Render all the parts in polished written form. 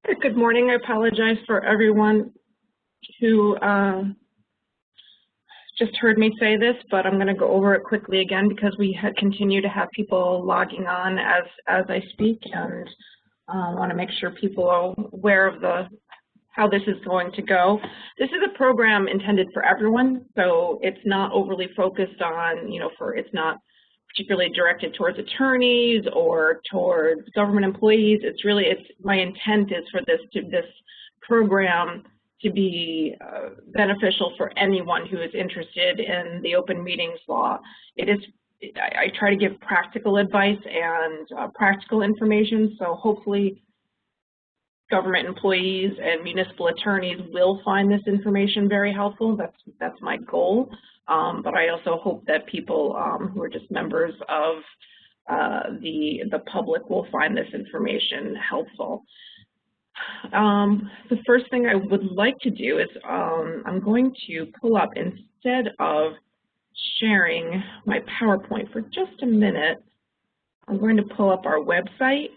Good morning. I apologize for everyone who just heard me say this, but I'm going to go over it quickly again because we continue to have people logging on as I speak, and want to make sure people are aware of how this is going to go. This is a program intended for everyone, so it's not overly focused on, it's not particularly directed towards attorneys or towards government employees. My intent is for this program to be beneficial for anyone who is interested in the open meetings law. I try to give practical advice and practical information, so hopefully government employees and municipal attorneys will find this information very helpful. That's my goal. But I also hope that people who are just members of the public will find this information helpful. The first thing I would like to do is I'm going to pull up, instead of sharing my PowerPoint for just a minute, I'm going to pull up our website.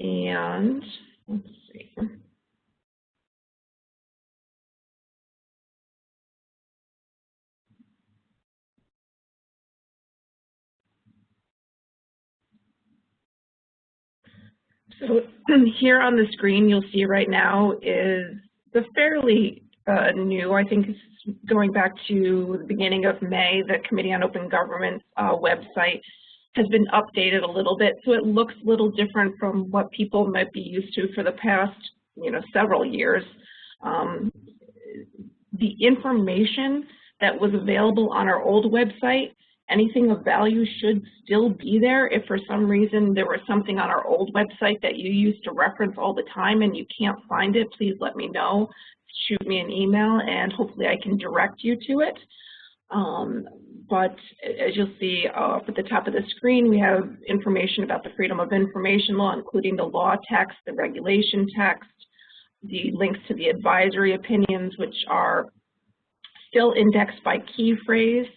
And let's see. So here on the screen, you'll see right now is the fairly new, I think it's going back to the beginning of May, the Committee on Open Government website has been updated a little bit, so it looks a little different from what people might be used to for the past, several years. The information that was available on our old website, anything of value should still be there. If for some reason there was something on our old website that you used to reference all the time and you can't find it, please let me know. Shoot me an email and hopefully I can direct you to it. But as you'll see up at the top of the screen, we have information about the Freedom of Information Law, including the law text, the regulation text, the links to the advisory opinions, which are still indexed by key phrase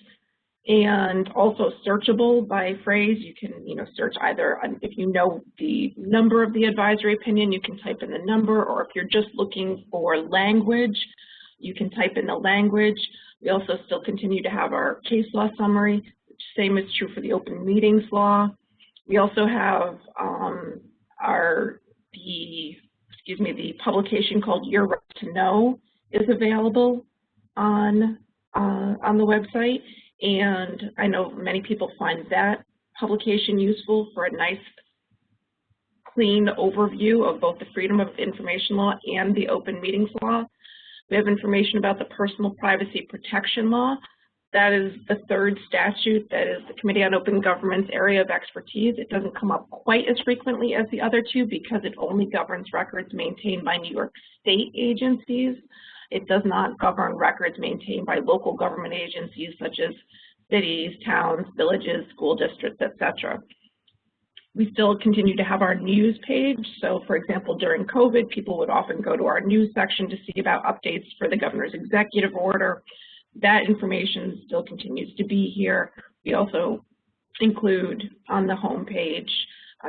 and also searchable by phrase. You can search either, if you know the number of the advisory opinion, you can type in the number, or if you're just looking for language, you can type in the language. We also still continue to have our case law summary. Same is true for the open meetings law. We also have the publication called Your Right to Know is available on the website, and I know many people find that publication useful for a nice, clean overview of both the Freedom of Information Law and the Open Meetings Law. We have information about the Personal Privacy Protection Law. That is the third statute that is the Committee on Open Government's area of expertise. It doesn't come up quite as frequently as the other two because it only governs records maintained by New York State agencies. It does not govern records maintained by local government agencies such as cities, towns, villages, school districts, etc. We still continue to have our news page. So, for example, during COVID, people would often go to our news section to see about updates for the governor's executive order. That information still continues to be here. We also include on the home page,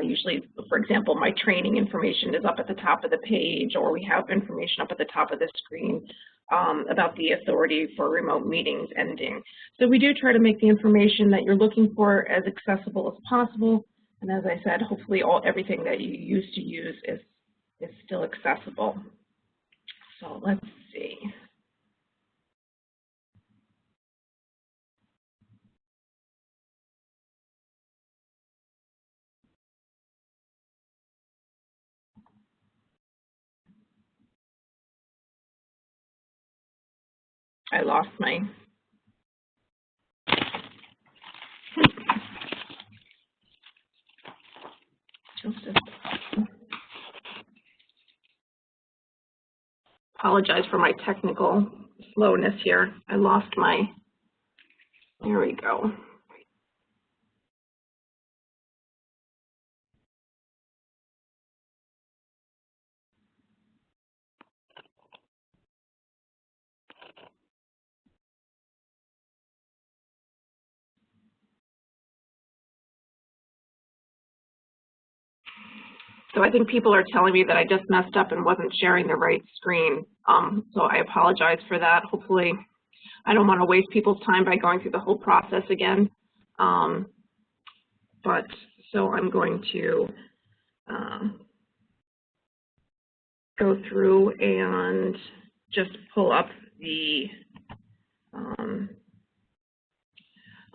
usually, for example, my training information is up at the top of the page, or we have information up at the top of the screen about the authority for remote meetings ending. So we do try to make the information that you're looking for as accessible as possible. And as I said, hopefully everything that you used to use is still accessible. So let's see. I lost my apologize for my technical slowness here. I lost there we go. So I think people are telling me that I just messed up and wasn't sharing the right screen. So I apologize for that. Hopefully, I don't want to waste people's time by going through the whole process again. So I'm going to go through and just pull up the,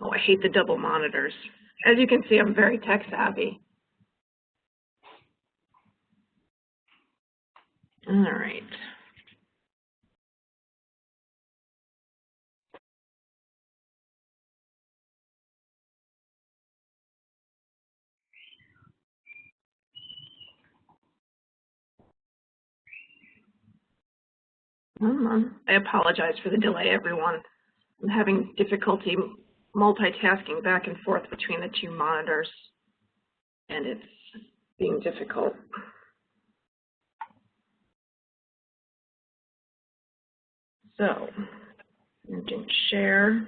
oh, I hate the double monitors. As you can see, I'm very tech savvy. All right. I apologize for the delay, everyone. I'm having difficulty multitasking back and forth between the two monitors, and it's being difficult. So, I'm going to share.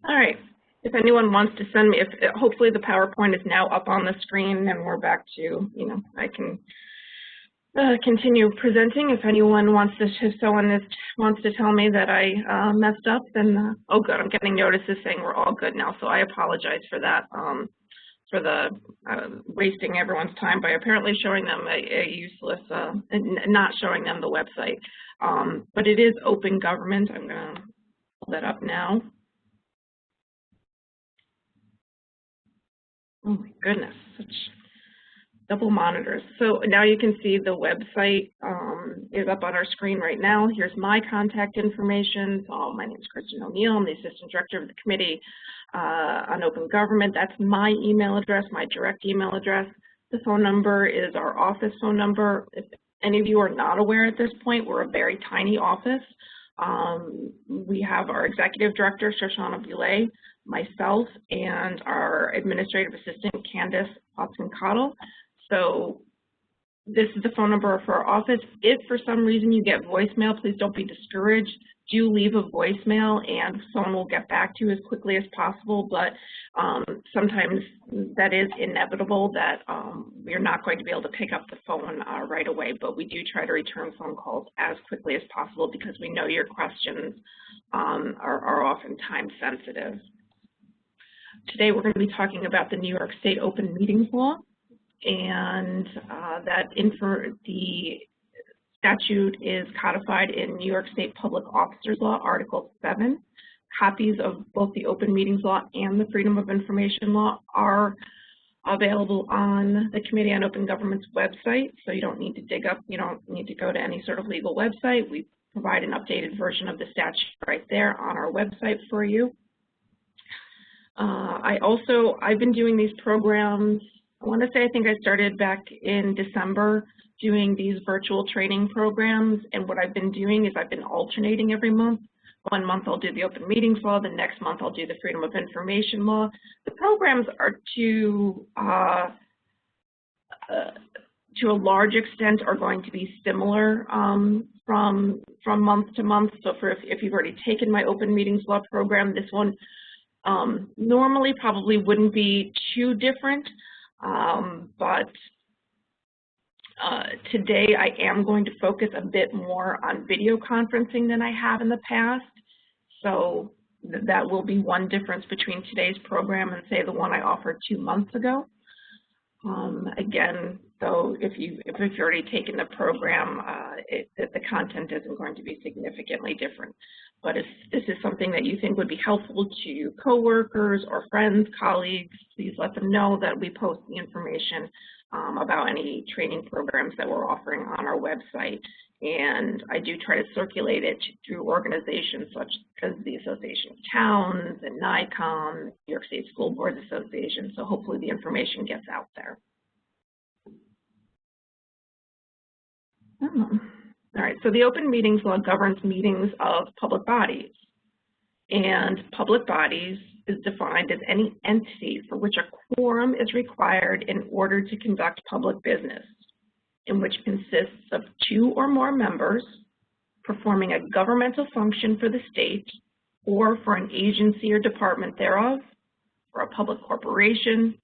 All right. If anyone wants to send me, hopefully the PowerPoint is now up on the screen and we're back to, I can continue presenting. If anyone wants to, wants to tell me that I messed up, then, oh good, I'm getting notices saying we're all good now, so I apologize for that, for the wasting everyone's time by apparently showing them a useless, not showing them the website. But it is open government. I'm going to pull that up now. Oh my goodness, such double monitors. So now you can see the website is up on our screen right now. Here's my contact information. So my name is Kristen O'Neill. I'm the Assistant Director of the Committee on Open Government. That's my email address, my direct email address. The phone number is our office phone number. If any of you are not aware at this point, we're a very tiny office. We have our Executive Director, Shoshana Boulay, myself, and our Administrative Assistant, Candace Watson-Cottle. So this is the phone number for our office. If for some reason you get voicemail, please don't be discouraged. Do leave a voicemail and someone will get back to you as quickly as possible, but sometimes that is inevitable that we're not going to be able to pick up the phone right away, but we do try to return phone calls as quickly as possible because we know your questions are often time sensitive. Today we're going to be talking about the New York State Open Meetings Law, and the statute is codified in New York State Public Officers Law, Article 7. Copies of both the Open Meetings Law and the Freedom of Information Law are available on the Committee on Open Government's website, so you don't need to dig up, you don't need to go to any sort of legal website. We provide an updated version of the statute right there on our website for you. I've been doing these programs, I want to say I think I started back in December doing these virtual training programs, and what I've been doing is I've been alternating every month. One month I'll do the Open Meetings Law, the next month I'll do the Freedom of Information Law. The programs are to a large extent are going to be similar from month to month. So if you've already taken my Open Meetings Law program, this one normally probably wouldn't be too different, but today I am going to focus a bit more on video conferencing than I have in the past. So that will be one difference between today's program and say the one I offered 2 months ago. Again, though, if you've already taken the program, the content isn't going to be significantly different. But if this is something that you think would be helpful to coworkers or friends, colleagues, please let them know that we post the information about any training programs that we're offering on our website. And I do try to circulate it through organizations such as the Association of Towns and NYCOM, New York State School Boards Association, so hopefully the information gets out there. All right, so the open meetings law governs meetings of public bodies. And public bodies is defined as any entity for which a quorum is required in order to conduct public business, in which consists of 2 or more members performing a governmental function for the state or for an agency or department thereof, for a public corporation,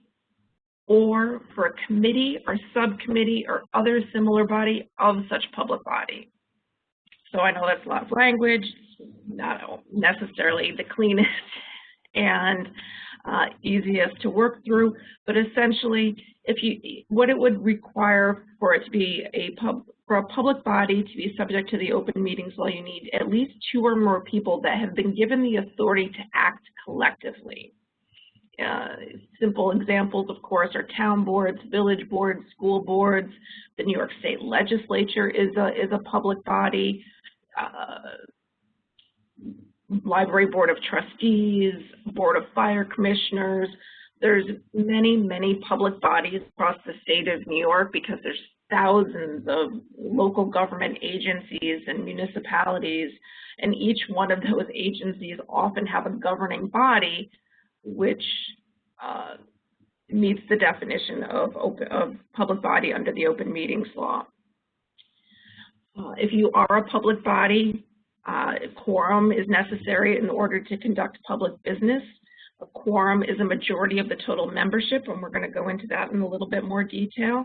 or for a committee or subcommittee or other similar body of such public body. So I know that's a lot of language, not necessarily the cleanest and easiest to work through, but essentially, what it would require for it to be for a public body to be subject to the open meetings law, you need at least 2 or more people that have been given the authority to act collectively. Simple examples, of course, are town boards, village boards, school boards. The New York State Legislature is a public body. Library Board of Trustees, Board of Fire Commissioners. There's many, many public bodies across the state of New York because there's thousands of local government agencies and municipalities, and each one of those agencies often have a governing body which meets the definition of public body under the open meetings law. If you are a public body, a quorum is necessary in order to conduct public business. A quorum is a majority of the total membership, and we're going to go into that in a little bit more detail.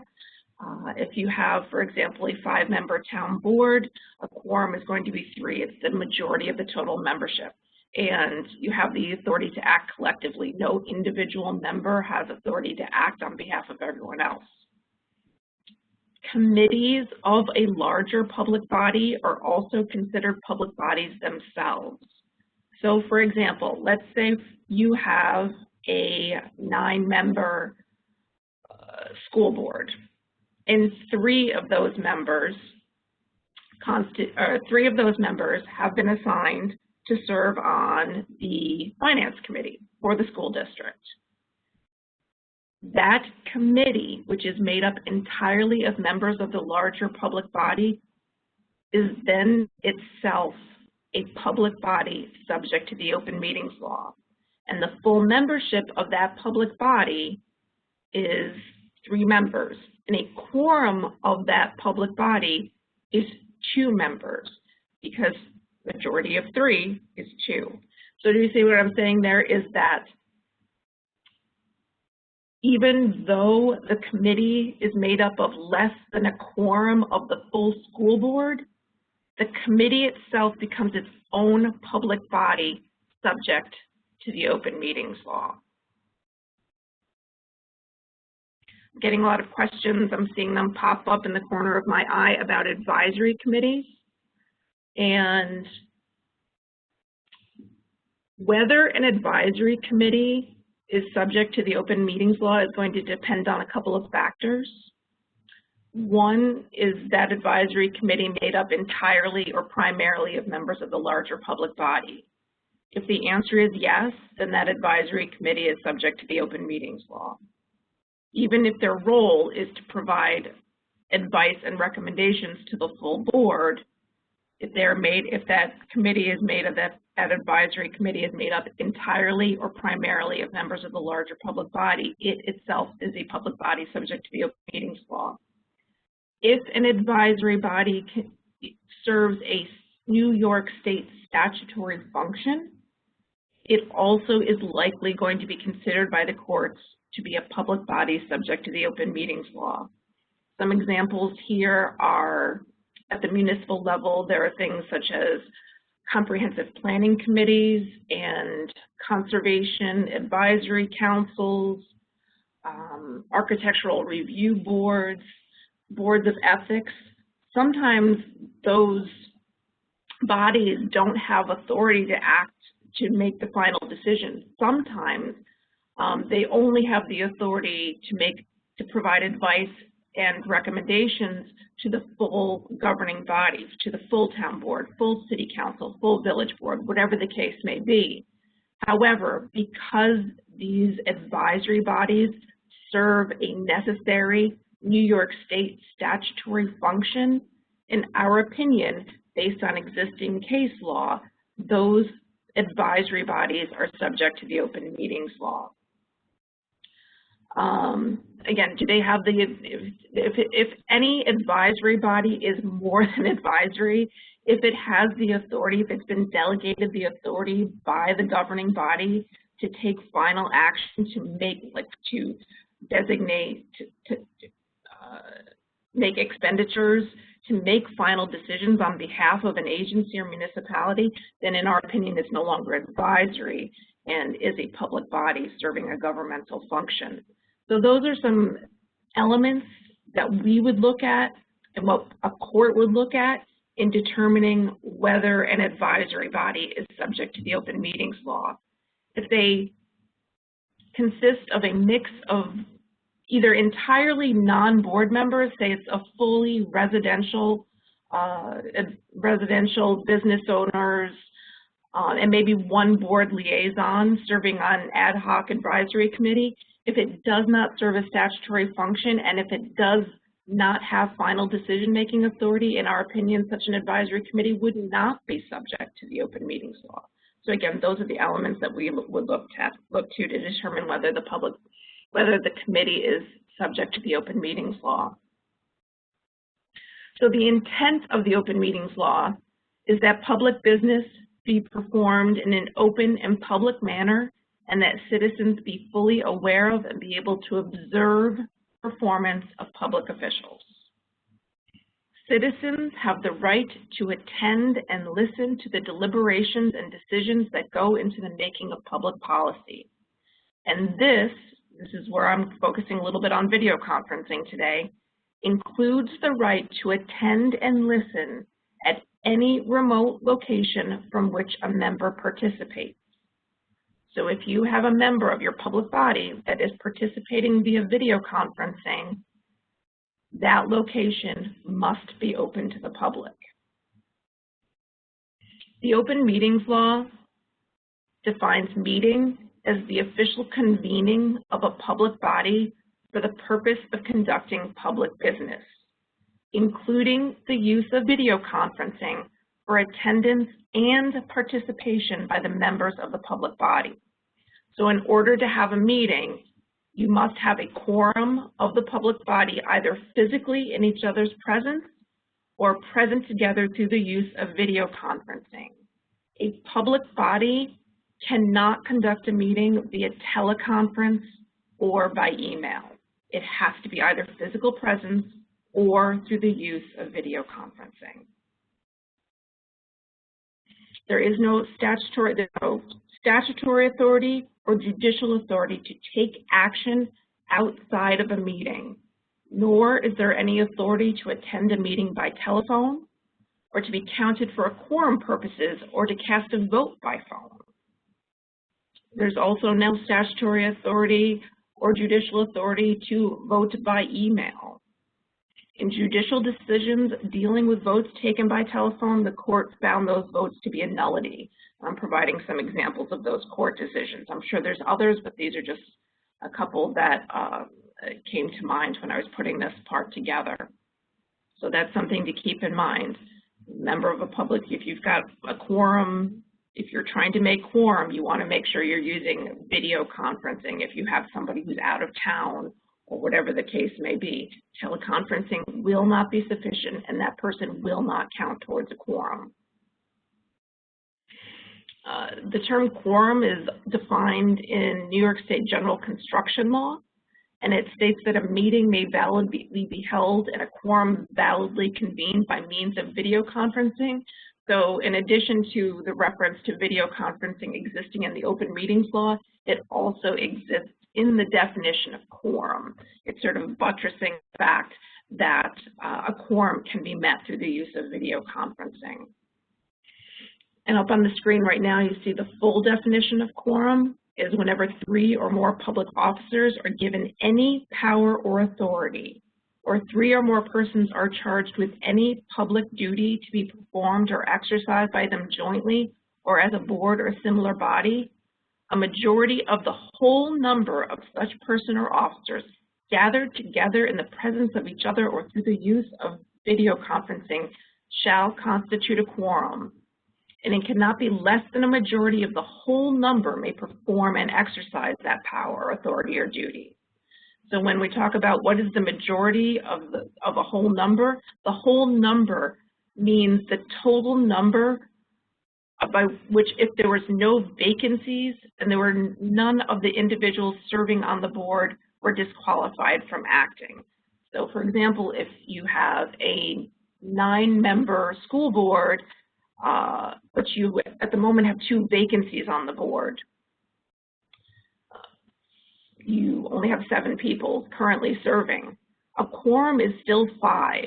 If you have, for example, a 5-member town board, a quorum is going to be 3. It's the majority of the total membership. And you have the authority to act collectively. No individual member has authority to act on behalf of everyone else. Committees of a larger public body are also considered public bodies themselves. So, for example, let's say you have a 9-member school board, and 3 of those members have been assigned to serve on the finance committee for the school district. That committee, which is made up entirely of members of the larger public body, is then itself a public body subject to the open meetings law. And the full membership of that public body is 3 members. And a quorum of that public body is 2 members, because majority of 3 is 2. So do you see what I'm saying there is that even though the committee is made up of less than a quorum of the full school board, the committee itself becomes its own public body subject to the open meetings law. I'm getting a lot of questions. I'm seeing them pop up in the corner of my eye about advisory committees. And whether an advisory committee is subject to the open meetings law is going to depend on a couple of factors. One is that advisory committee made up entirely or primarily of members of the larger public body. If the answer is yes, then that advisory committee is subject to the open meetings law. Even if their role is to provide advice and recommendations to the full board, if that committee is made of that advisory committee is made up entirely or primarily of members of the larger public body, it itself is a public body subject to the open meetings law. If an advisory body serves a New York State statutory function, it also is likely going to be considered by the courts to be a public body subject to the open meetings law. Some examples here are, at the municipal level, there are things such as comprehensive planning committees and conservation advisory councils, architectural review boards, boards of ethics. Sometimes those bodies don't have authority to act to make the final decision. Sometimes they only have the authority to provide advice and recommendations to the full governing body, to the full town board, full city council, full village board, whatever the case may be. However, because these advisory bodies serve a necessary New York State statutory function, in our opinion, based on existing case law, those advisory bodies are subject to the open meetings law. Again, do they have the, if any advisory body is more than advisory, if it has the authority, if it's been delegated the authority by the governing body to take final action, to make, like, to designate, to make expenditures, to make final decisions on behalf of an agency or municipality, then in our opinion it's no longer advisory and is a public body serving a governmental function. So those are some elements that we would look at and what a court would look at in determining whether an advisory body is subject to the open meetings law. If they consist of a mix of either entirely non-board members, say it's a fully residential business owners, and maybe one board liaison serving on an ad hoc advisory committee, if it does not serve a statutory function and if it does not have final decision-making authority, in our opinion, such an advisory committee would not be subject to the open meetings law. So again, those are the elements that we would look to determine whether the committee is subject to the open meetings law. So the intent of the open meetings law is that public business be performed in an open and public manner, and that citizens be fully aware of and be able to observe performance of public officials. Citizens have the right to attend and listen to the deliberations and decisions that go into the making of public policy. And this is where I'm focusing a little bit on video conferencing today, includes the right to attend and listen at any remote location from which a member participates. So if you have a member of your public body that is participating via video conferencing, that location must be open to the public. The open meetings law defines meeting as the official convening of a public body for the purpose of conducting public business, including the use of video conferencing for attendance and participation by the members of the public body. So in order to have a meeting, you must have a quorum of the public body either physically in each other's presence or present together through the use of video conferencing. A public body cannot conduct a meeting via teleconference or by email. It has to be either physical presence or through the use of video conferencing. There is no statutory authority or judicial authority to take action outside of a meeting, nor is there any authority to attend a meeting by telephone or to be counted for quorum purposes or to cast a vote by phone. There's also no statutory authority or judicial authority to vote by email. In judicial decisions dealing with votes taken by telephone, the court found those votes to be a nullity. I'm providing some examples of those court decisions. I'm sure there's others, but these are just a couple that came to mind when I was putting this part together. So that's something to keep in mind. Member of a public, if you've got a quorum, if you're trying to make quorum, you want to make sure you're using video conferencing. If you have somebody who's out of town or whatever the case may be, teleconferencing will not be sufficient and that person will not count towards a quorum. The term quorum is defined in New York State General Construction Law, and it states that a meeting may validly be held and a quorum validly convened by means of video conferencing. So in addition to the reference to video conferencing existing in the open meetings law, it also exists in the definition of quorum. It's sort of buttressing the fact that a quorum can be met through the use of video conferencing. And up on the screen right now, you see the full definition of quorum is whenever 3 or more public officers are given any power or authority, or 3 or more persons are charged with any public duty to be performed or exercised by them jointly or as a board or a similar body, a majority of the whole number of such person or officers gathered together in the presence of each other or through the use of video conferencing shall constitute a quorum, and it cannot be less than a majority of the whole number may perform and exercise that power, authority, or duty. So when we talk about what is the majority of a whole number, the whole number means the total number by which, if there was no vacancies and there were none of the individuals serving on the board were disqualified from acting. So for example, if you have a 9-member school board, but you at the moment have 2 vacancies on the board, you only have 7 people currently serving. A quorum is still 5.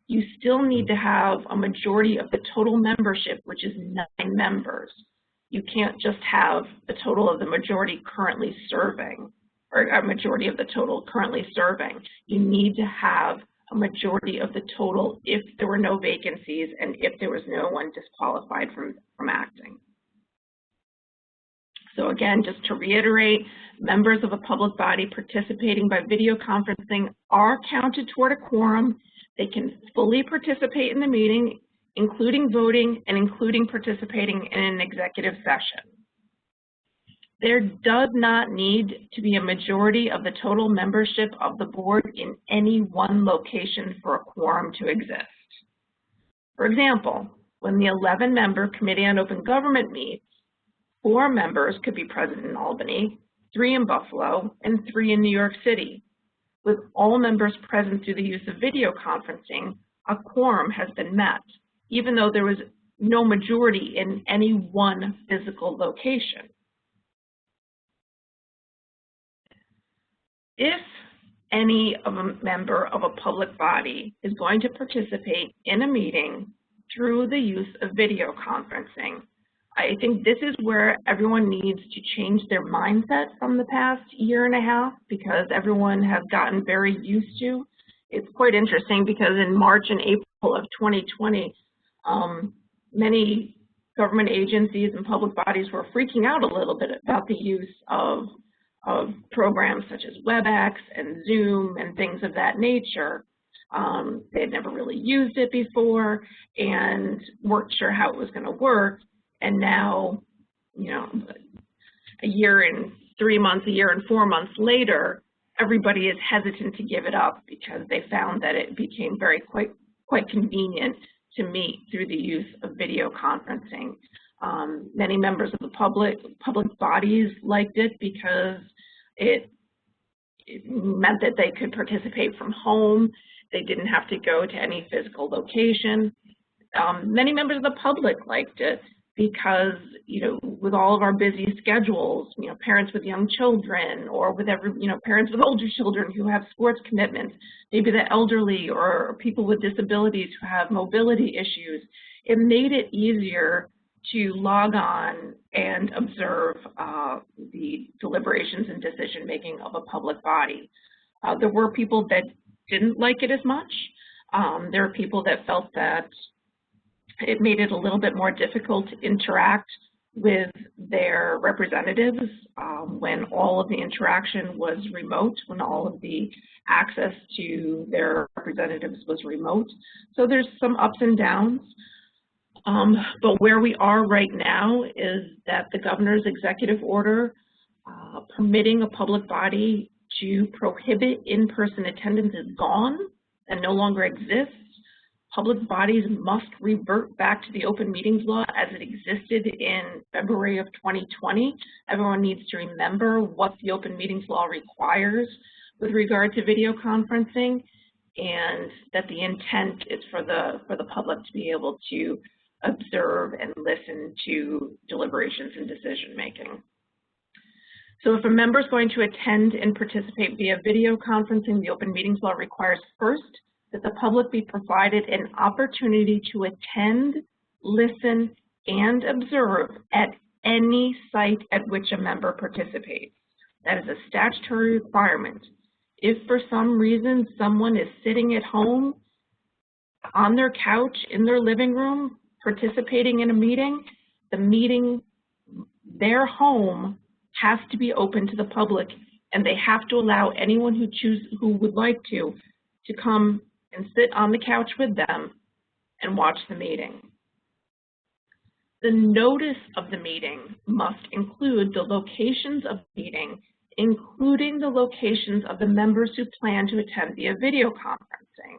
You still need to have a majority of the total membership, which is 9 members. You can't just have the total of the majority currently serving, or a majority of the total currently serving. You need to have a majority of the total if there were no vacancies and if there was no one disqualified from acting. So again, just to reiterate, members of a public body participating by video conferencing are counted toward a quorum. They can fully participate in the meeting, including voting and including participating in an executive session. There does not need to be a majority of the total membership of the board in any one location for a quorum to exist. For example, when the 11-member Committee on Open Government meets, 4 members could be present in Albany, 3 in Buffalo, and 3 in New York City. With all members present through the use of video conferencing, a quorum has been met, even though there was no majority in any one physical location. If any of a member of a public body is going to participate in a meeting through the use of video conferencing, I think this is where everyone needs to change their mindset from the past year and a half, because everyone has gotten very used to. It's quite interesting because in March and April of 2020, many government agencies and public bodies were freaking out a little bit about the use of programs such as WebEx and Zoom and things of that nature. They had never really used it before and weren't sure how it was going to work. And now, you know, a year and 3 months, a year and 4 months later, everybody is hesitant to give it up because they found that it became quite convenient to meet through the use of video conferencing. Many members of the public bodies liked it because it meant that they could participate from home. They didn't have to go to any physical location. Many members of the public liked it because, you know, with all of our busy schedules, you know, parents with young children or with parents with older children who have sports commitments, maybe the elderly or people with disabilities who have mobility issues, it made it easier to log on and observe the deliberations and decision-making of a public body. There were people that didn't like it as much. There were people that felt that it made it a little bit more difficult to interact with their representatives when all of the interaction was remote, when all of the access to their representatives was remote. So there's some ups and downs. But where we are right now is that the governor's executive order permitting a public body to prohibit in-person attendance is gone and no longer exists. Public bodies must revert back to the open meetings law as it existed in February of 2020. Everyone needs to remember what the open meetings law requires with regard to video conferencing, and that the intent is for the public to be able to observe and listen to deliberations and decision making. So if a member is going to attend and participate via video conferencing, the open meetings law requires first that the public be provided an opportunity to attend, listen, and observe at any site at which a member participates. That is a statutory requirement. If for some reason someone is sitting at home, on their couch, in their living room, participating in a meeting, their home has to be open to the public, and they have to allow anyone who would like to come and sit on the couch with them and watch the meeting. The notice of the meeting must include the locations of the meeting, including the locations of the members who plan to attend via video conferencing.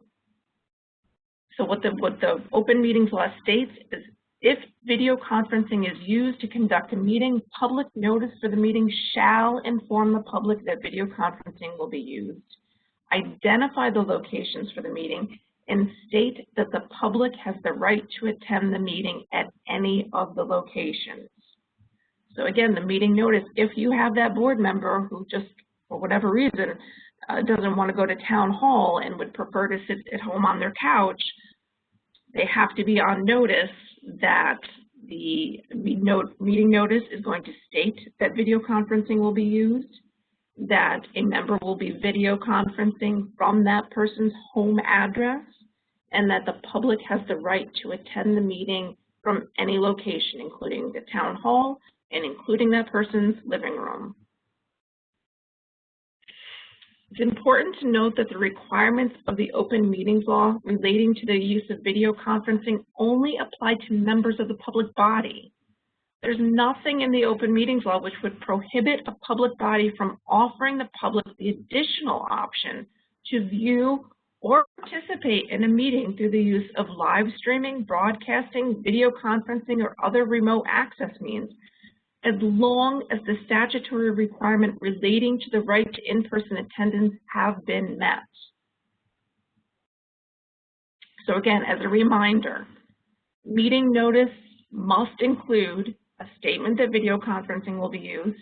So what the open meetings law states is, if video conferencing is used to conduct a meeting, public notice for the meeting shall inform the public that video conferencing will be used. Identify the locations for the meeting and state that the public has the right to attend the meeting at any of the locations. So again, the meeting notice, if you have that board member who just, for whatever reason, doesn't want to go to town hall and would prefer to sit at home on their couch, they have to be on notice that the meeting notice is going to state that video conferencing will be used, that a member will be video conferencing from that person's home address, and that the public has the right to attend the meeting from any location, including the town hall and including that person's living room. It's important to note that the requirements of the open meetings law relating to the use of video conferencing only apply to members of the public body. There's nothing in the open meetings law which would prohibit a public body from offering the public the additional option to view or participate in a meeting through the use of live streaming, broadcasting, video conferencing, or other remote access means, as long as the statutory requirement relating to the right to in-person attendance have been met. So again, as a reminder, meeting notice must include a statement that video conferencing will be used.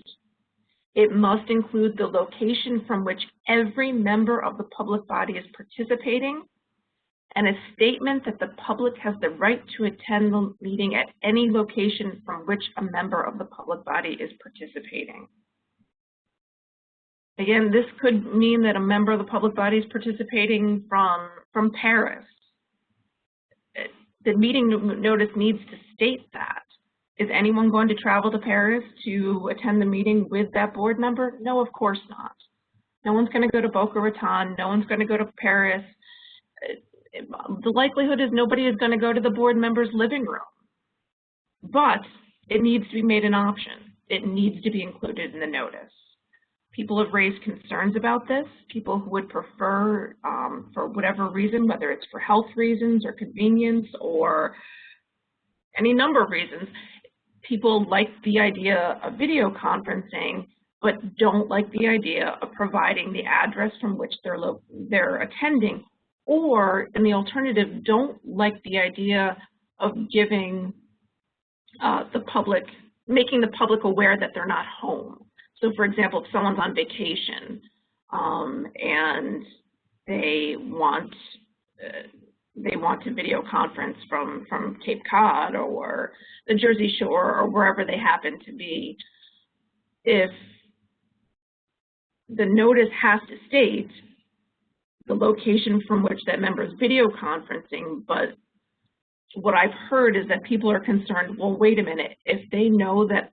It must include the location from which every member of the public body is participating, and a statement that the public has the right to attend the meeting at any location from which a member of the public body is participating. Again, this could mean that a member of the public body is participating from Paris. The meeting notice needs to state that. Is anyone going to travel to Paris to attend the meeting with that board member? No, of course not. No one's going to go to Boca Raton. No one's going to go to Paris. The likelihood is nobody is going to go to the board member's living room. But it needs to be made an option. It needs to be included in the notice. People have raised concerns about this. People who would prefer, for whatever reason, whether it's for health reasons or convenience or any number of reasons, people like the idea of video conferencing, but don't like the idea of providing the address from which they're attending, or in the alternative, don't like the idea of giving the public, making the public aware that they're not home. So for example, if someone's on vacation and they want to video conference from Cape Cod or the Jersey Shore or wherever they happen to be, if the notice has to state the location from which that member is video conferencing, but what I've heard is that people are concerned, well, wait a minute, if they know that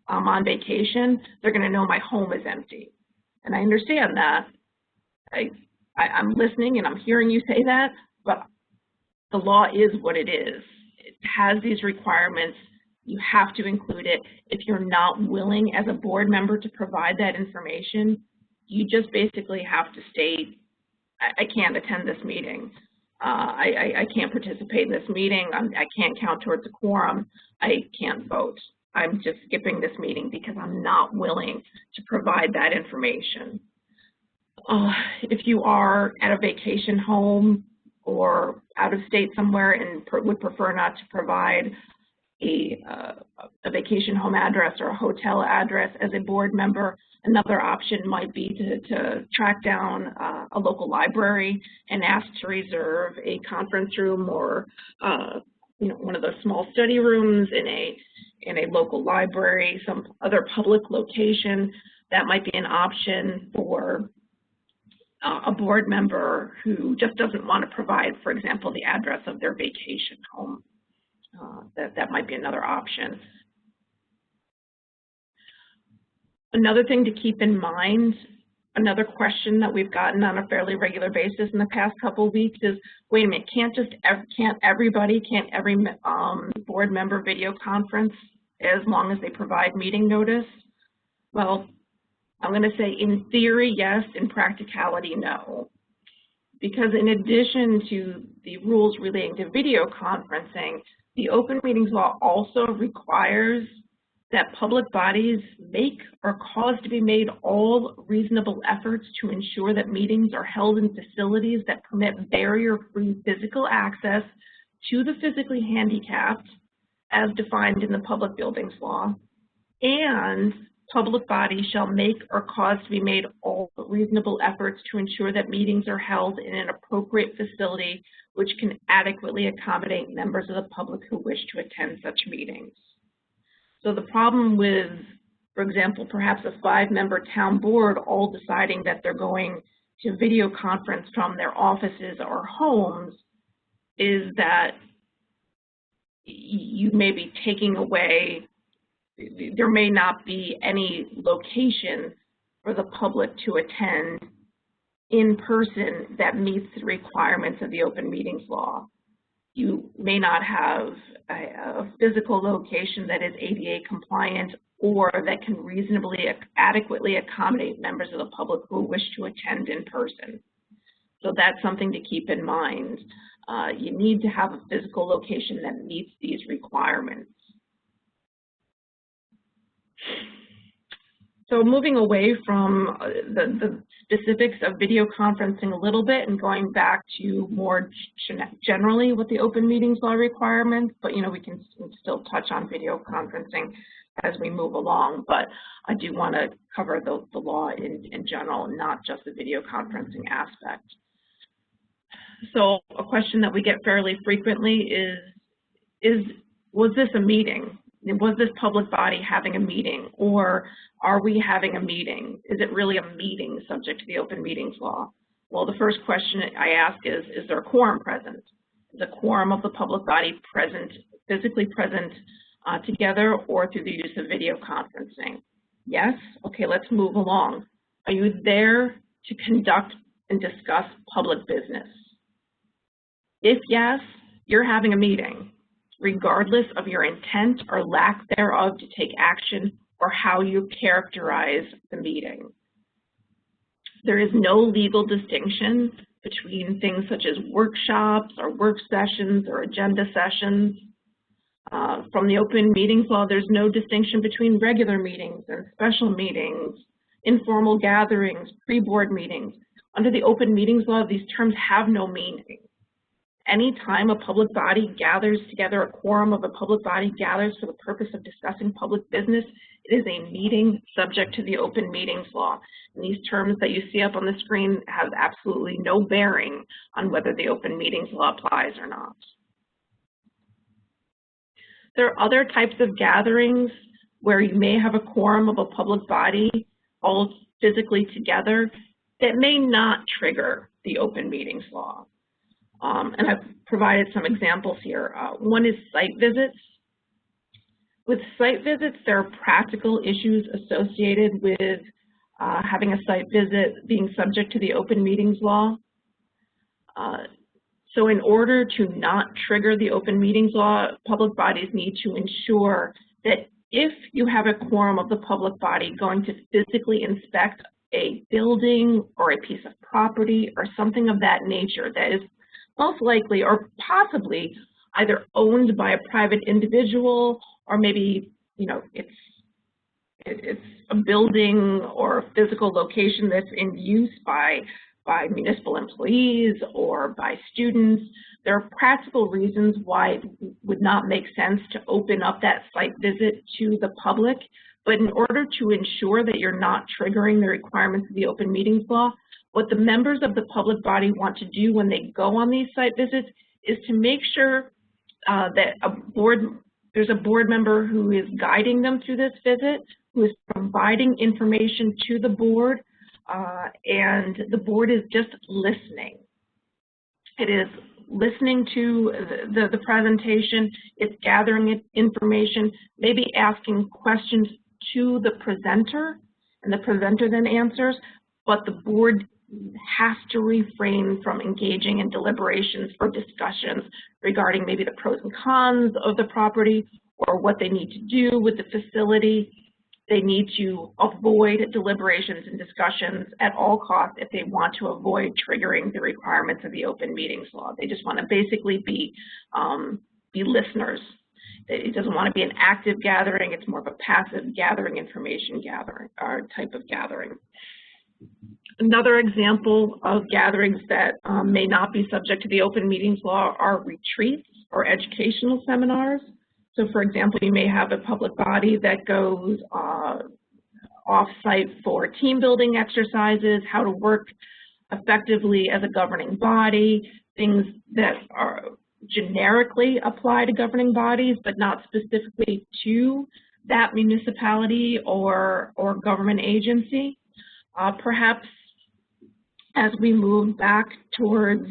I'm on vacation, they're going to know my home is empty. And I understand that. I'm listening and I'm hearing you say that, but the law is what it is. It has these requirements. You have to include it. If you're not willing as a board member to provide that information, you just basically have to state, I can't attend this meeting. I can't participate in this meeting. I can't count towards a quorum. I can't vote. I'm just skipping this meeting because I'm not willing to provide that information. If you are at a vacation home or out of state somewhere and would prefer not to provide a vacation home address or a hotel address as a board member, another option might be to track down a local library and ask to reserve a conference room or one of those small study rooms in a local library, some other public location. That might be an option for a board member who just doesn't want to provide, for example, the address of their vacation home. That might be another option. Another thing to keep in mind Another question that we've gotten on a fairly regular basis in the past couple of weeks is, wait a minute, can't every board member video conference as long as they provide meeting notice? Well, I'm going to say in theory, yes, in practicality, no. Because in addition to the rules relating to video conferencing, the Open Meetings Law also requires that public bodies make or cause to be made all reasonable efforts to ensure that meetings are held in facilities that permit barrier-free physical access to the physically handicapped as defined in the Public Buildings Law, and public bodies shall make or cause to be made all reasonable efforts to ensure that meetings are held in an appropriate facility which can adequately accommodate members of the public who wish to attend such meetings. So the problem with, for example, perhaps a 5-member town board all deciding that they're going to video conference from their offices or homes is that you may be taking away, there may not be any location for the public to attend in person that meets the requirements of the Open Meetings Law. You may not have a physical location that is ADA compliant or that can reasonably, adequately accommodate members of the public who wish to attend in person. So that's something to keep in mind. You need to have a physical location that meets these requirements. So moving away from the specifics of video conferencing a little bit and going back to more generally what the Open Meetings Law requirements, but we can still touch on video conferencing as we move along, but I do want to cover the law in general, not just the video conferencing aspect. So a question that we get fairly frequently is was this a meeting? Was this public body having a meeting, or are we having a meeting? Is it really a meeting subject to the Open Meetings Law? Well, the first question I ask is there a quorum present? Is a quorum of the public body present, physically present together or through the use of video conferencing? Yes? Okay, let's move along. Are you there to conduct and discuss public business? If yes, you're having a meeting, regardless of your intent or lack thereof to take action or how you characterize the meeting. There is no legal distinction between things such as workshops or work sessions or agenda sessions. From the Open Meetings Law, there's no distinction between regular meetings and special meetings, informal gatherings, pre-board meetings. Under the Open Meetings Law, these terms have no meaning. Anytime a public body gathers together, a quorum of a public body gathers for the purpose of discussing public business, it is a meeting subject to the Open Meetings Law. And these terms that you see up on the screen have absolutely no bearing on whether the Open Meetings Law applies or not. There are other types of gatherings where you may have a quorum of a public body all physically together that may not trigger the Open Meetings Law. And I've provided some examples here. One is site visits. With site visits, there are practical issues associated with having a site visit being subject to the Open Meetings Law. So in order to not trigger the Open Meetings Law, public bodies need to ensure that if you have a quorum of the public body going to physically inspect a building or a piece of property or something of that nature that is most likely or possibly either owned by a private individual or maybe, it's a building or a physical location that's in use by municipal employees or by students. There are practical reasons why it would not make sense to open up that site visit to the public, but in order to ensure that you're not triggering the requirements of the Open Meetings Law, what the members of the public body want to do when they go on these site visits is to make sure that there's a board member who is guiding them through this visit, who is providing information to the board, and the board is just listening. It is listening to the presentation, it's gathering information, maybe asking questions to the presenter, and the presenter then answers, but the board has to refrain from engaging in deliberations or discussions regarding maybe the pros and cons of the property or what they need to do with the facility. They need to avoid deliberations and discussions at all costs if they want to avoid triggering the requirements of the open meetings law. They just want to basically be listeners. It doesn't want to be an active gathering. It's more of a passive gathering, information gathering, or type of gathering. Another example of gatherings that may not be subject to the open meetings law are retreats or educational seminars. So for example, you may have a public body that goes off-site for team building exercises, how to work effectively as a governing body, things that are generically apply to governing bodies, but not specifically to that municipality or government agency. Perhaps as we move back towards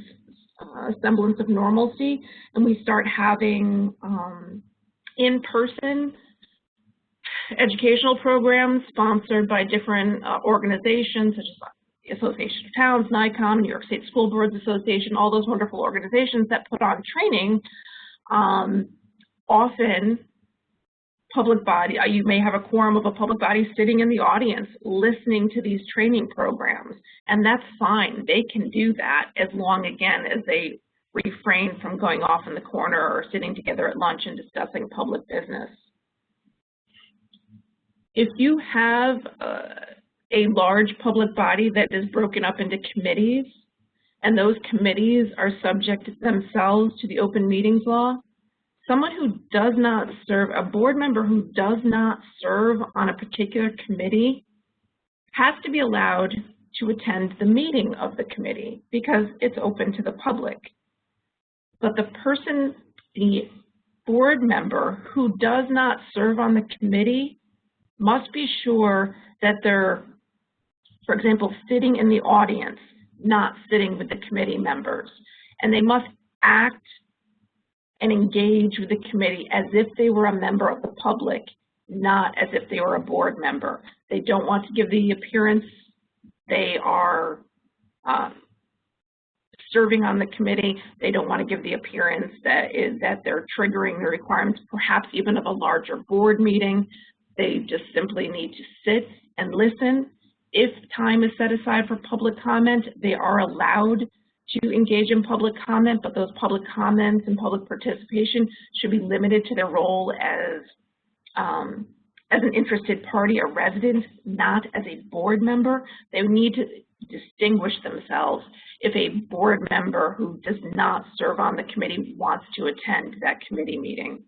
a semblance of normalcy and we start having in-person educational programs sponsored by different organizations such as the Association of Towns, NYCOM, New York State School Boards Association, all those wonderful organizations that put on training. Often public body, you may have a quorum of a public body sitting in the audience listening to these training programs, and that's fine. They can do that as long, again, as they refrain from going off in the corner or sitting together at lunch and discussing public business. If you have a large public body that is broken up into committees, and those committees are subject themselves to the open meetings law, someone who does not serve, a board member who does not serve on a particular committee has to be allowed to attend the meeting of the committee because it's open to the public. But the board member who does not serve on the committee must be sure that they're, for example, sitting in the audience, not sitting with the committee members. And they must act and engage with the committee as if they were a member of the public, not as if they were a board member. They don't want to give the appearance they are serving on the committee. They don't want to give the appearance that they're triggering the requirements, perhaps even of a larger board meeting. They just simply need to sit and listen. If time is set aside for public comment, they are allowed to engage in public comment, but those public comments and public participation should be limited to their role as an interested party or resident, not as a board member. They need to distinguish themselves if a board member who does not serve on the committee wants to attend that committee meeting.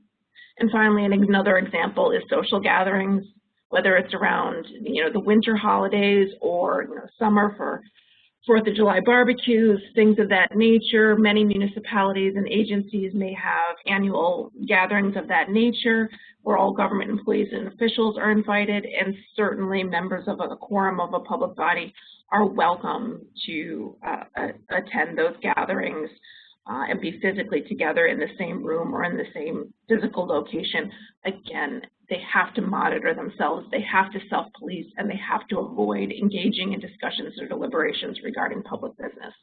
And finally, another example is social gatherings, whether it's around the winter holidays or summer for 4th of July barbecues, things of that nature. Many municipalities and agencies may have annual gatherings of that nature where all government employees and officials are invited, and certainly members of a quorum of a public body are welcome to attend those gatherings and be physically together in the same room or in the same physical location. Again, they have to monitor themselves, they have to self-police, and they have to avoid engaging in discussions or deliberations regarding public business.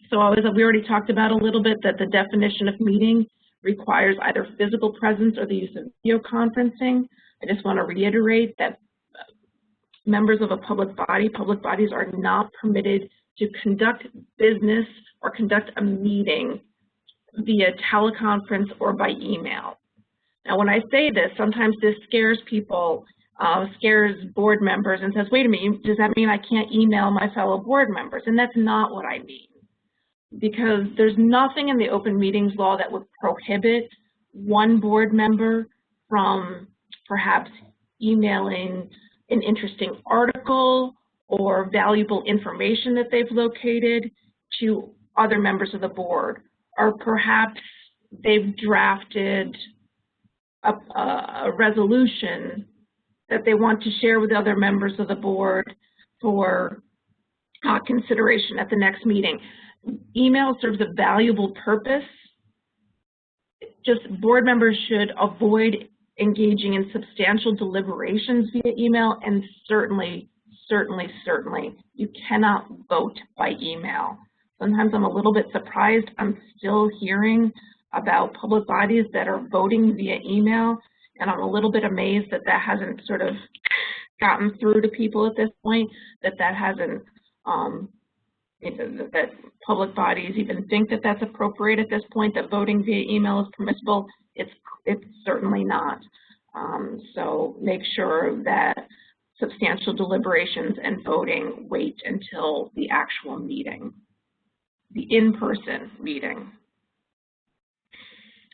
So we already talked about a little bit that the definition of meeting requires either physical presence or the use of video conferencing. I just want to reiterate that members of a public bodies are not permitted to conduct business or conduct a meeting via teleconference or by email. Now, when I say this, sometimes this scares people, scares board members and says, wait a minute, does that mean I can't email my fellow board members? And that's not what I mean, because there's nothing in the open meetings law that would prohibit one board member from perhaps emailing an interesting article or valuable information that they've located to other members of the board, or perhaps they've drafted a resolution that they want to share with other members of the board for consideration at the next meeting. Email serves a valuable purpose. Just board members should avoid engaging in substantial deliberations via email, and certainly, you cannot vote by email. Sometimes I'm a little bit surprised I'm still hearing about public bodies that are voting via email, and I'm a little bit amazed that that hasn't sort of gotten through to people at this point, that hasn't, that public bodies even think that that's appropriate at this point, that voting via email is permissible. It's certainly not. So make sure that substantial deliberations and voting wait until the actual meeting, the in-person meeting.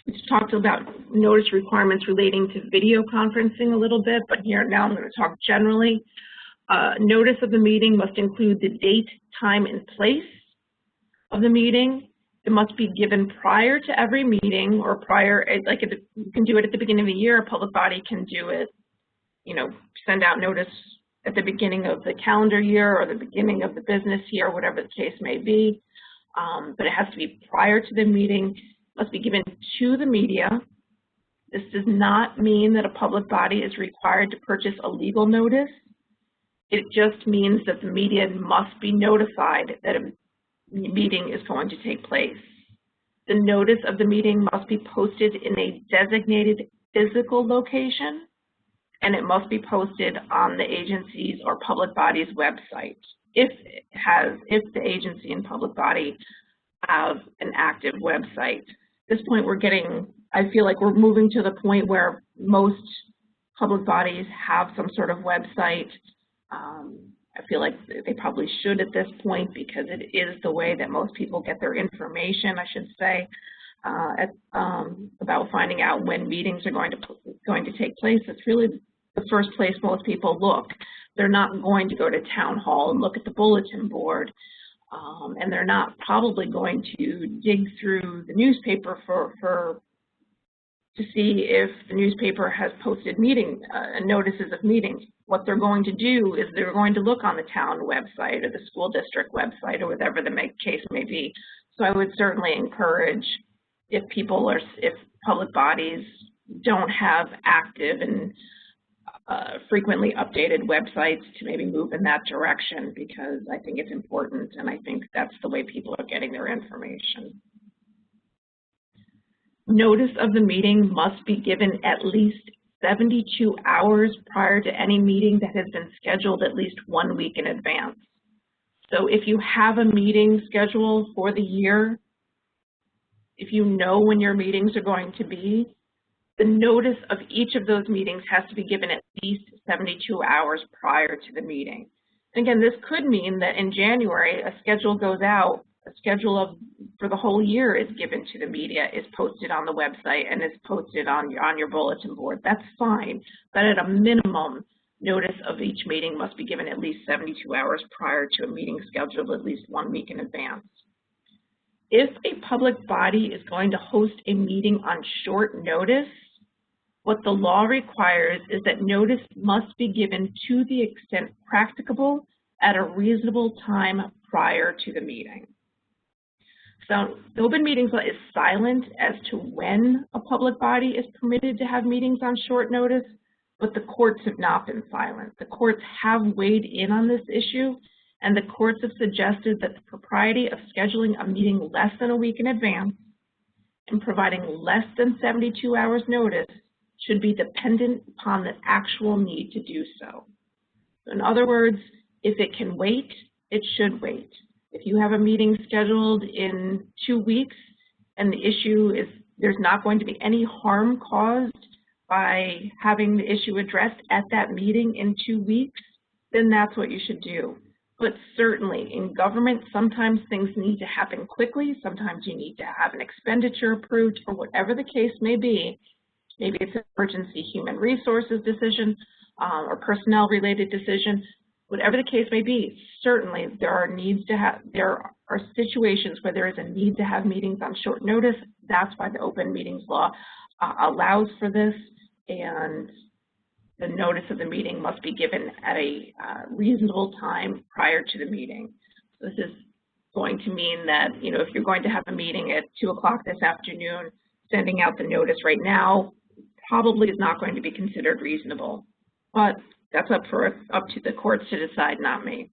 We talked about notice requirements relating to video conferencing a little bit, but now I'm going to talk generally. Notice of the meeting must include the date, time, and place of the meeting. It must be given prior to every meeting, or prior, like you can do it at the beginning of the year. A public body can do it, send out notice at the beginning of the calendar year or the beginning of the business year, whatever the case may be. But it has to be prior to the meeting. Must be given to the media. This does not mean that a public body is required to purchase a legal notice. It just means that the media must be notified that a meeting is going to take place. The notice of the meeting must be posted in a designated physical location, and it must be posted on the agency's or public body's website if the agency and public body have an active website. At this point, I feel like we're moving to the point where most public bodies have some sort of website. I feel like they probably should at this point, because it is the way that most people get their information, I should say, about finding out when meetings are going to take place. It's really the first place most people look. They're not going to go to town hall and look at the bulletin board, and they're not probably going to dig through the newspaper to see if the newspaper has posted notices of meetings. What they're going to do is they're going to look on the town website or the school district website or whatever the case may be. So I would certainly encourage, if public bodies don't have active and frequently updated websites, to maybe move in that direction, because I think it's important, and I think that's the way people are getting their information. Notice of the meeting must be given at least 72 hours prior to any meeting that has been scheduled at least 1 week in advance. So if you have a meeting scheduled for the year, if you know when your meetings are going to be, the notice of each of those meetings has to be given at least 72 hours prior to the meeting. And again, this could mean that in January, a schedule goes out, for the whole year is given to the media, is posted on the website, and is posted on your bulletin board. That's fine, but at a minimum, notice of each meeting must be given at least 72 hours prior to a meeting scheduled at least 1 week in advance. If a public body is going to host a meeting on short notice, what the law requires is that notice must be given to the extent practicable at a reasonable time prior to the meeting. So the open meetings law is silent as to when a public body is permitted to have meetings on short notice, but the courts have not been silent. The courts have weighed in on this issue, and the courts have suggested that the propriety of scheduling a meeting less than a week in advance and providing less than 72 hours notice should be dependent upon the actual need to do so. In other words, if it can wait, it should wait. If you have a meeting scheduled in 2 weeks and the issue is there's not going to be any harm caused by having the issue addressed at that meeting in 2 weeks, then that's what you should do. But certainly in government, sometimes things need to happen quickly. Sometimes you need to have an expenditure approved, or whatever the case may be. Maybe it's an emergency human resources decision or personnel related decision. Whatever the case may be, certainly there are situations where there is a need to have meetings on short notice. That's why the open meetings law allows for this, and the notice of the meeting must be given at a reasonable time prior to the meeting. So this is going to mean that, if you're going to have a meeting at 2 o'clock this afternoon, sending out the notice right now probably is not going to be considered reasonable. But that's up to the courts to decide, not me.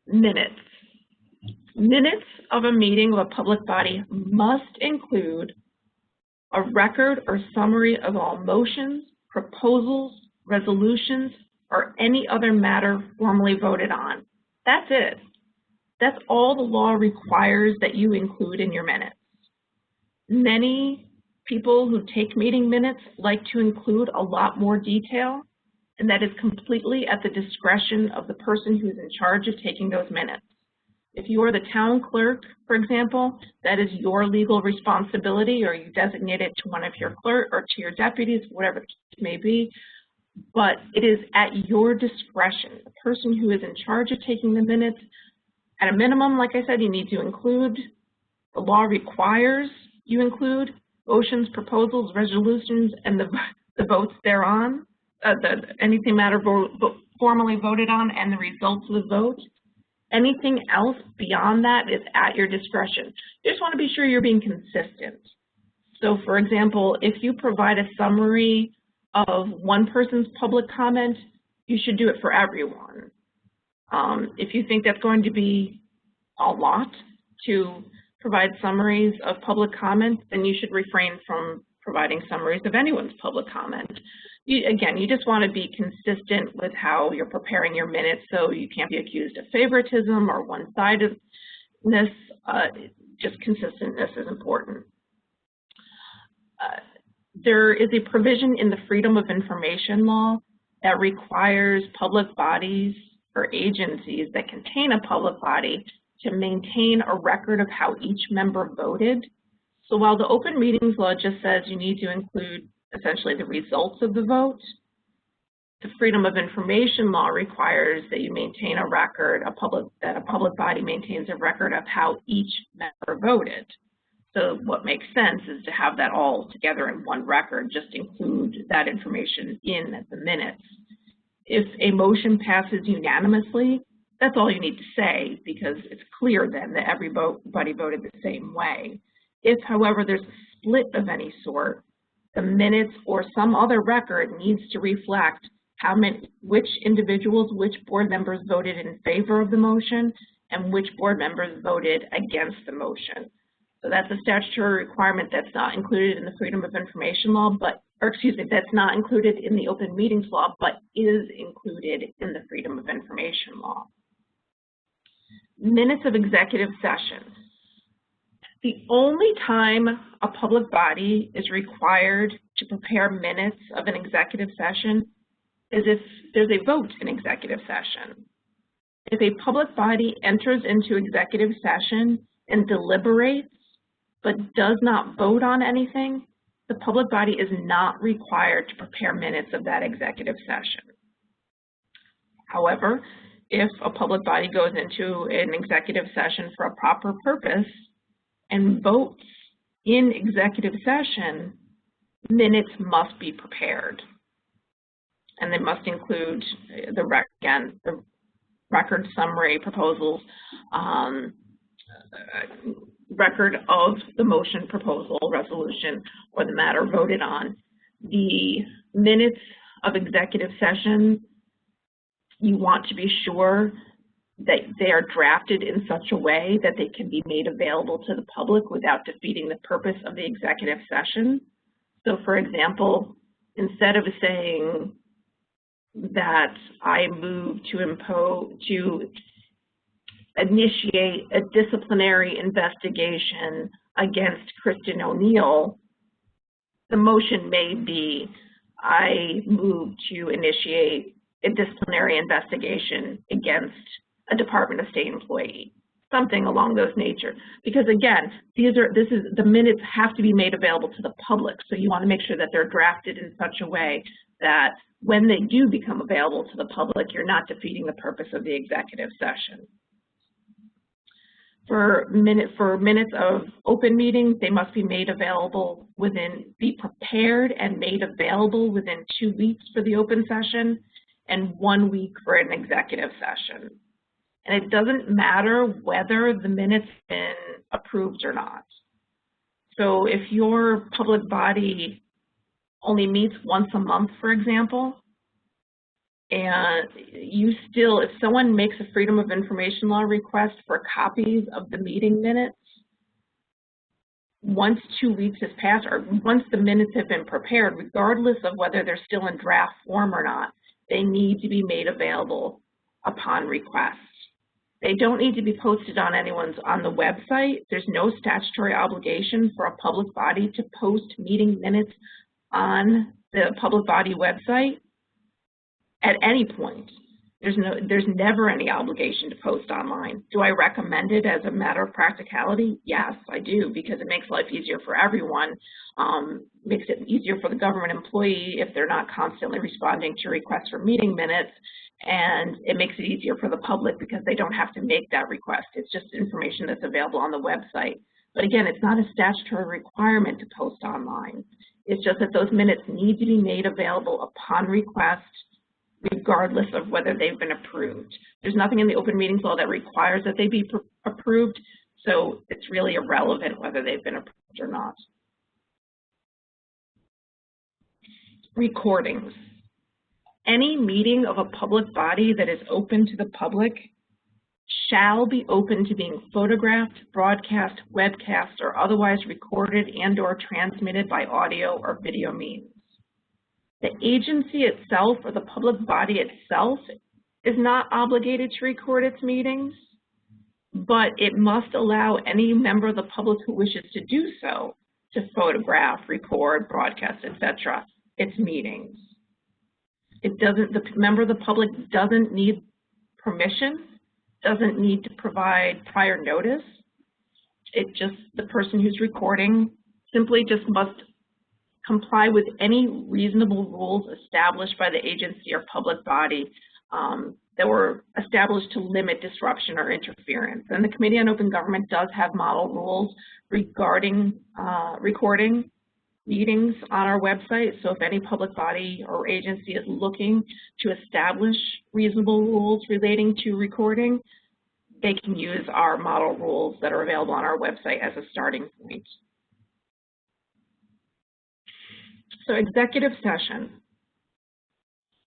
Minutes. Minutes of a meeting of a public body must include a record or summary of all motions, proposals, resolutions, or any other matter formally voted on. That's it. That's all the law requires that you include in your minutes. Many people who take meeting minutes like to include a lot more detail, and that is completely at the discretion of the person who's in charge of taking those minutes. If you are the town clerk, for example, that is your legal responsibility, or you designate it to one of your clerk or to your deputies, whatever the case may be, but it is at your discretion. The person who is in charge of taking the minutes, at a minimum, like I said, you need to include, the law requires you include motions, proposals, resolutions, and the votes thereon, anything matter formally voted on and the results of the vote. Anything else beyond that is at your discretion. You just want to be sure you're being consistent. So for example, if you provide a summary of one person's public comment, you should do it for everyone. If you think that's going to be a lot to provide summaries of public comments, then you should refrain from providing summaries of anyone's public comment. Again, you just want to be consistent with how you're preparing your minutes, so you can't be accused of favoritism or one-sidedness. Just consistentness is important. There is a provision in the Freedom of Information Law that requires public bodies or agencies that contain a public body to maintain a record of how each member voted. So while the Open Meetings Law just says you need to include essentially the results of the vote, the Freedom of Information Law requires that you maintain a record, that a public body maintains a record of how each member voted. So what makes sense is to have that all together in one record, just include that information in the minutes. If a motion passes unanimously, that's all you need to say, because it's clear then that everybody voted the same way. If, however, there's a split of any sort, the minutes or some other record needs to reflect which individuals, which board members voted in favor of the motion, and which board members voted against the motion. So that's a statutory requirement that's not included in the Freedom of Information Law, that's not included in the Open Meetings Law, but is included in the Freedom of Information Law. Minutes of executive sessions. The only time a public body is required to prepare minutes of an executive session is if there's a vote in executive session. If a public body enters into executive session and deliberates but does not vote on anything, the public body is not required to prepare minutes of that executive session. However, if a public body goes into an executive session for a proper purpose and votes in executive session, minutes must be prepared. And they must include the record summary, proposals, record of the motion, proposal, resolution, or the matter voted on. The minutes of executive session, you want to be sure that they are drafted in such a way that they can be made available to the public without defeating the purpose of the executive session. So for example, instead of saying that I move to initiate a disciplinary investigation against Kristen O'Neill, the motion may be I move to initiate a disciplinary investigation against a Department of State employee, something along those nature. Because again, the minutes have to be made available to the public, so you want to make sure that they're drafted in such a way that when they do become available to the public, you're not defeating the purpose of the executive session. For minutes of open meetings, they must be made available be prepared and made available within 2 weeks for the open session and 1 week for an executive session. And it doesn't matter whether the minutes have been approved or not. So if your public body only meets once a month, for example, and if someone makes a Freedom of Information Law request for copies of the meeting minutes, once 2 weeks has passed or once the minutes have been prepared, regardless of whether they're still in draft form or not, they need to be made available upon request. They don't need to be posted on the website. There's no statutory obligation for a public body to post meeting minutes on the public body website at any point. There's never any obligation to post online. Do I recommend it as a matter of practicality? Yes, I do, because it makes life easier for everyone. Makes it easier for the government employee if they're not constantly responding to requests for meeting minutes, and it makes it easier for the public because they don't have to make that request. It's just information that's available on the website. But again, it's not a statutory requirement to post online. It's just that those minutes need to be made available upon request, regardless of whether they've been approved. There's nothing in the open meetings law that requires that they be approved, so it's really irrelevant whether they've been approved or not. Recordings. Any meeting of a public body that is open to the public shall be open to being photographed, broadcast, webcast, or otherwise recorded and/or transmitted by audio or video means. The agency itself or the public body itself is not obligated to record its meetings, but it must allow any member of the public who wishes to do so to photograph, record, broadcast, etc. its meetings. The member of the public doesn't need permission, doesn't need to provide prior notice. The person who's recording simply just must comply with any reasonable rules established by the agency or public body that were established to limit disruption or interference. And the Committee on Open Government does have model rules regarding recording meetings on our website. So if any public body or agency is looking to establish reasonable rules relating to recording, they can use our model rules that are available on our website as a starting point. So executive session.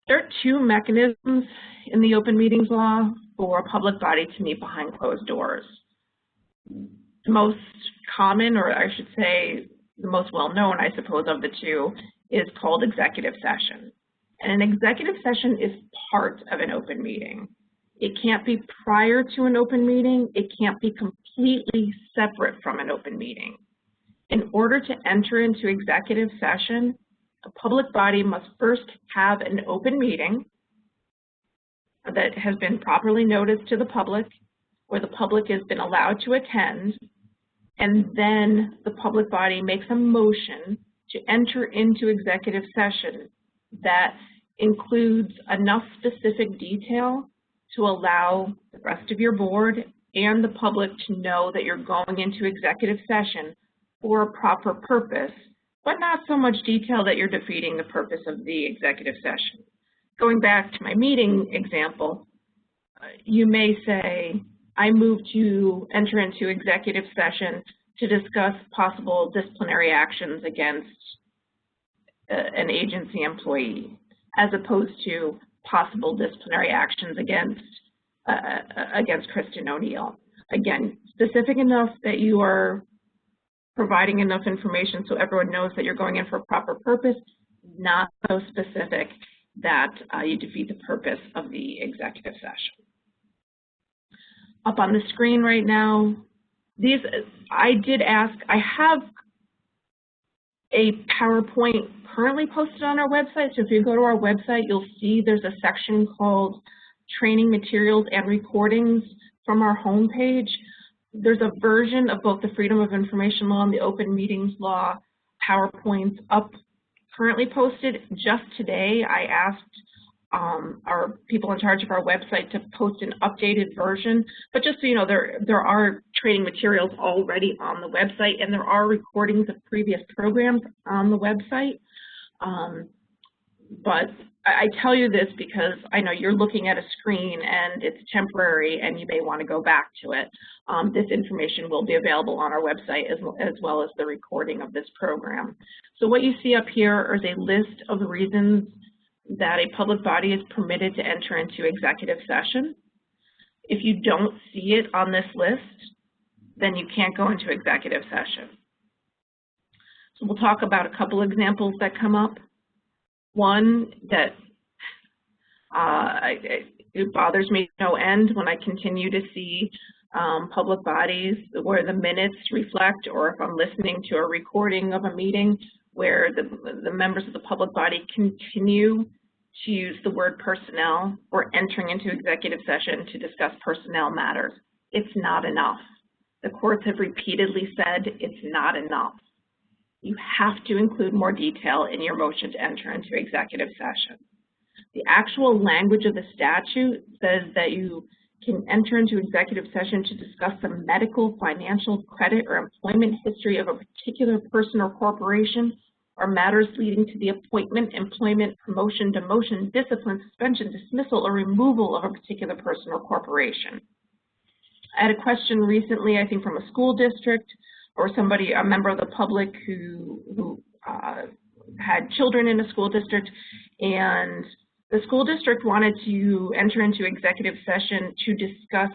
There are two mechanisms in the open meetings law for a public body to meet behind closed doors. The most common, or I should say the most well-known, I suppose, of the two is called executive session. And an executive session is part of an open meeting. It can't be prior to an open meeting. It can't be completely separate from an open meeting. In order to enter into executive session, a public body must first have an open meeting that has been properly noticed to the public, where the public has been allowed to attend, and then the public body makes a motion to enter into executive session that includes enough specific detail to allow the rest of your board and the public to know that you're going into executive session for a proper purpose, but not so much detail that you're defeating the purpose of the executive session. Going back to my meeting example, you may say, I move to enter into executive session to discuss possible disciplinary actions against an agency employee, as opposed to possible disciplinary actions against Kristen O'Neill. Again, specific enough that you are providing enough information so everyone knows that you're going in for a proper purpose, not so specific that you defeat the purpose of the executive session. Up on the screen right now, I have a PowerPoint currently posted on our website. So if you go to our website, you'll see there's a section called Training Materials and Recordings from our homepage. There's a version of both the Freedom of Information Law and the Open Meetings Law PowerPoints up, currently posted. Just today, I asked our people in charge of our website to post an updated version. But just so you know, there are training materials already on the website, and there are recordings of previous programs on the website. But I tell you this because I know you're looking at a screen and it's temporary and you may want to go back to it. This information will be available on our website as well as the recording of this program. So what you see up here is a list of the reasons that a public body is permitted to enter into executive session. If you don't see it on this list, then you can't go into executive session. So we'll talk about a couple examples that come up. One that it bothers me no end when I continue to see public bodies where the minutes reflect, or if I'm listening to a recording of a meeting where the members of the public body continue to use the word personnel or entering into executive session to discuss personnel matters. It's not enough. The courts have repeatedly said it's not enough. You have to include more detail in your motion to enter into executive session. The actual language of the statute says that you can enter into executive session to discuss the medical, financial, credit, or employment history of a particular person or corporation, or matters leading to the appointment, employment, promotion, demotion, discipline, suspension, dismissal, or removal of a particular person or corporation. I had a question recently, I think from a school district, or somebody, a member of the public who had children in a school district, and the school district wanted to enter into executive session to discuss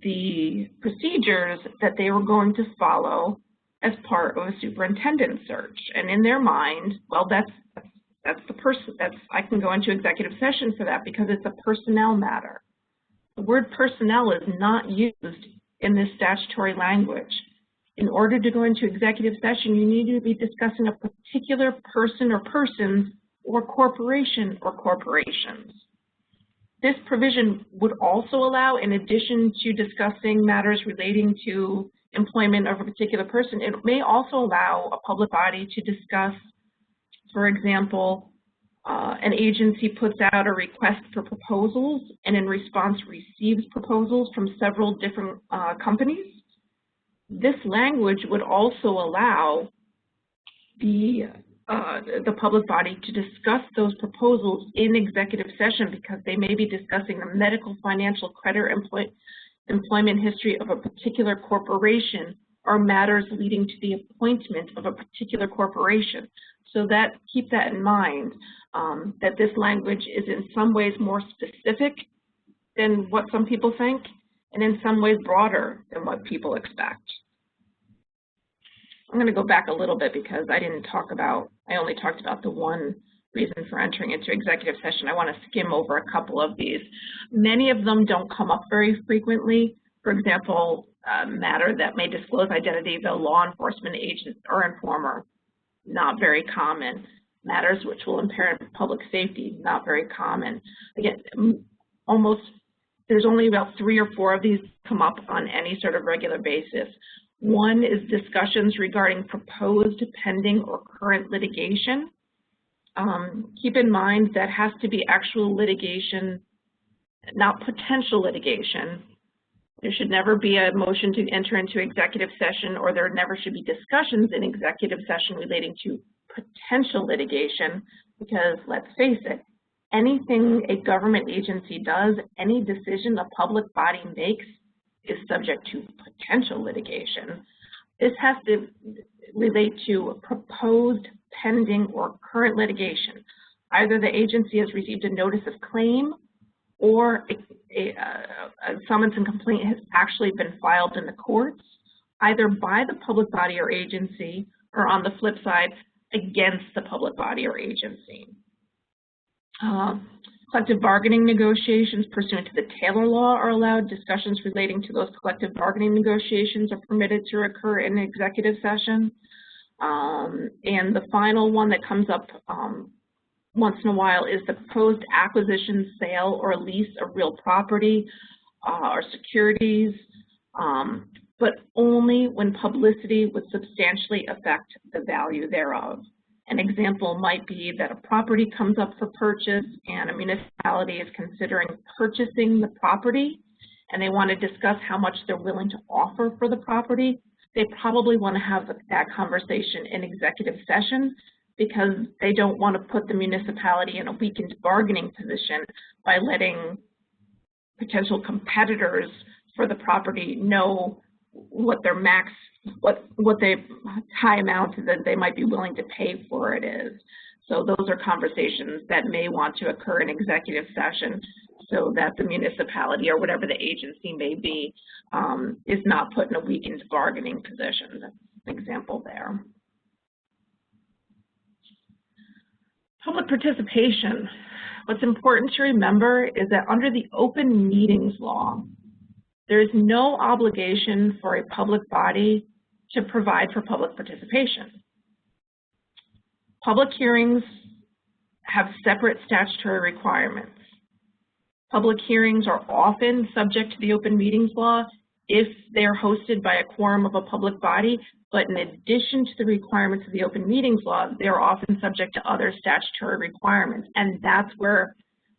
the procedures that they were going to follow as part of a superintendent search. And in their mind, well, that's the person, I can go into executive session for that because it's a personnel matter. The word personnel is not used in this statutory language. In order to go into executive session, you need to be discussing a particular person or persons or corporation or corporations. This provision would also allow, in addition to discussing matters relating to employment of a particular person, it may also allow a public body to discuss, for example, an agency puts out a request for proposals and in response receives proposals from several different companies. This language would also allow the public body to discuss those proposals in executive session because they may be discussing the medical, financial, credit, employment history of a particular corporation or matters leading to the appointment of a particular corporation. So that, keep that in mind, that this language is in some ways more specific than what some people think, and in some ways broader than what people expect. I'm going to go back a little bit because I only talked about the one reason for entering into executive session. I want to skim over a couple of these. Many of them don't come up very frequently. For example, a matter that may disclose identity of a law enforcement agent or informer, not very common. Matters which will impair public safety, not very common. Again, there's only about 3 or 4 of these come up on any sort of regular basis. One is discussions regarding proposed, pending, or current litigation. Keep in mind that has to be actual litigation, not potential litigation. There should never be a motion to enter into executive session, or there never should be discussions in executive session relating to potential litigation, because let's face it, anything a government agency does, any decision a public body makes is subject to potential litigation. This has to relate to proposed, pending, or current litigation. Either the agency has received a notice of claim or a summons and complaint has actually been filed in the courts, either by the public body or agency, or on the flip side, against the public body or agency. Collective bargaining negotiations pursuant to the Taylor Law are allowed. Discussions relating to those collective bargaining negotiations are permitted to occur in executive session. And the final one that comes up once in a while is the proposed acquisition, sale, or lease of real property or securities, but only when publicity would substantially affect the value thereof. An example might be that a property comes up for purchase and a municipality is considering purchasing the property and they want to discuss how much they're willing to offer for the property. They probably want to have that conversation in executive session because they don't want to put the municipality in a weakened bargaining position by letting potential competitors for the property know what their max, what the high amount that they might be willing to pay for it is. So those are conversations that may want to occur in executive session so that the municipality or whatever the agency may be is not put in a weakened bargaining position. That's an example there. Public participation. What's important to remember is that under the Open Meetings Law, there is no obligation for a public body to provide for public participation. Public hearings have separate statutory requirements. Public hearings are often subject to the Open Meetings Law if they are hosted by a quorum of a public body, but in addition to the requirements of the Open Meetings Law, they are often subject to other statutory requirements, and that's where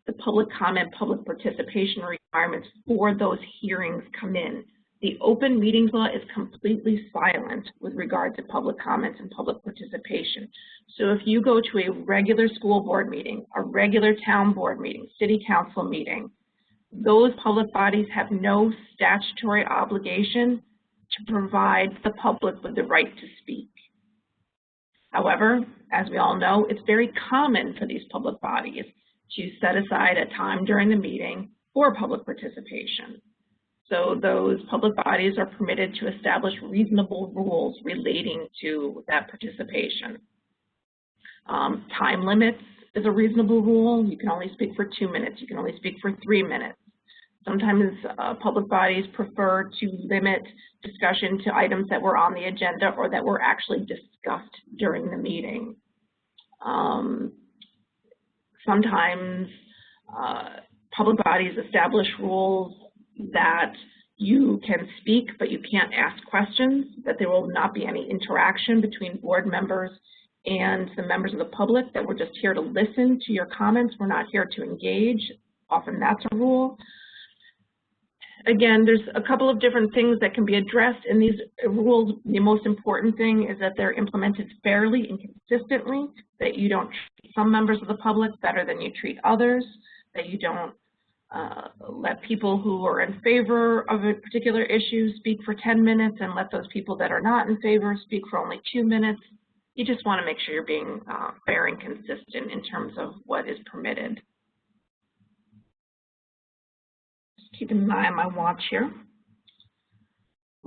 the public comment, public participation requirements for those hearings come in. The Open Meetings Law is completely silent with regard to public comments and public participation. So if you go to a regular school board meeting, a regular town board meeting, city council meeting, those public bodies have no statutory obligation to provide the public with the right to speak. However, as we all know, it's very common for these public bodies to set aside a time during the meeting for public participation. So those public bodies are permitted to establish reasonable rules relating to that participation. Time limits is a reasonable rule. You can only speak for 2 minutes. You can only speak for 3 minutes. Sometimes public bodies prefer to limit discussion to items that were on the agenda or that were actually discussed during the meeting. Sometimes public bodies establish rules that you can speak, but you can't ask questions, that there will not be any interaction between board members and the members of the public, that we're just here to listen to your comments. We're not here to engage. Often that's a rule. Again, there's a couple of different things that can be addressed in these rules. The most important thing is that they're implemented fairly and consistently, that you don't treat some members of the public better than you treat others, that you don't let people who are in favor of a particular issue speak for 10 minutes and let those people that are not in favor speak for only 2 minutes. You just want to make sure you're being fair and consistent in terms of what is permitted. Just keeping an eye on my watch here.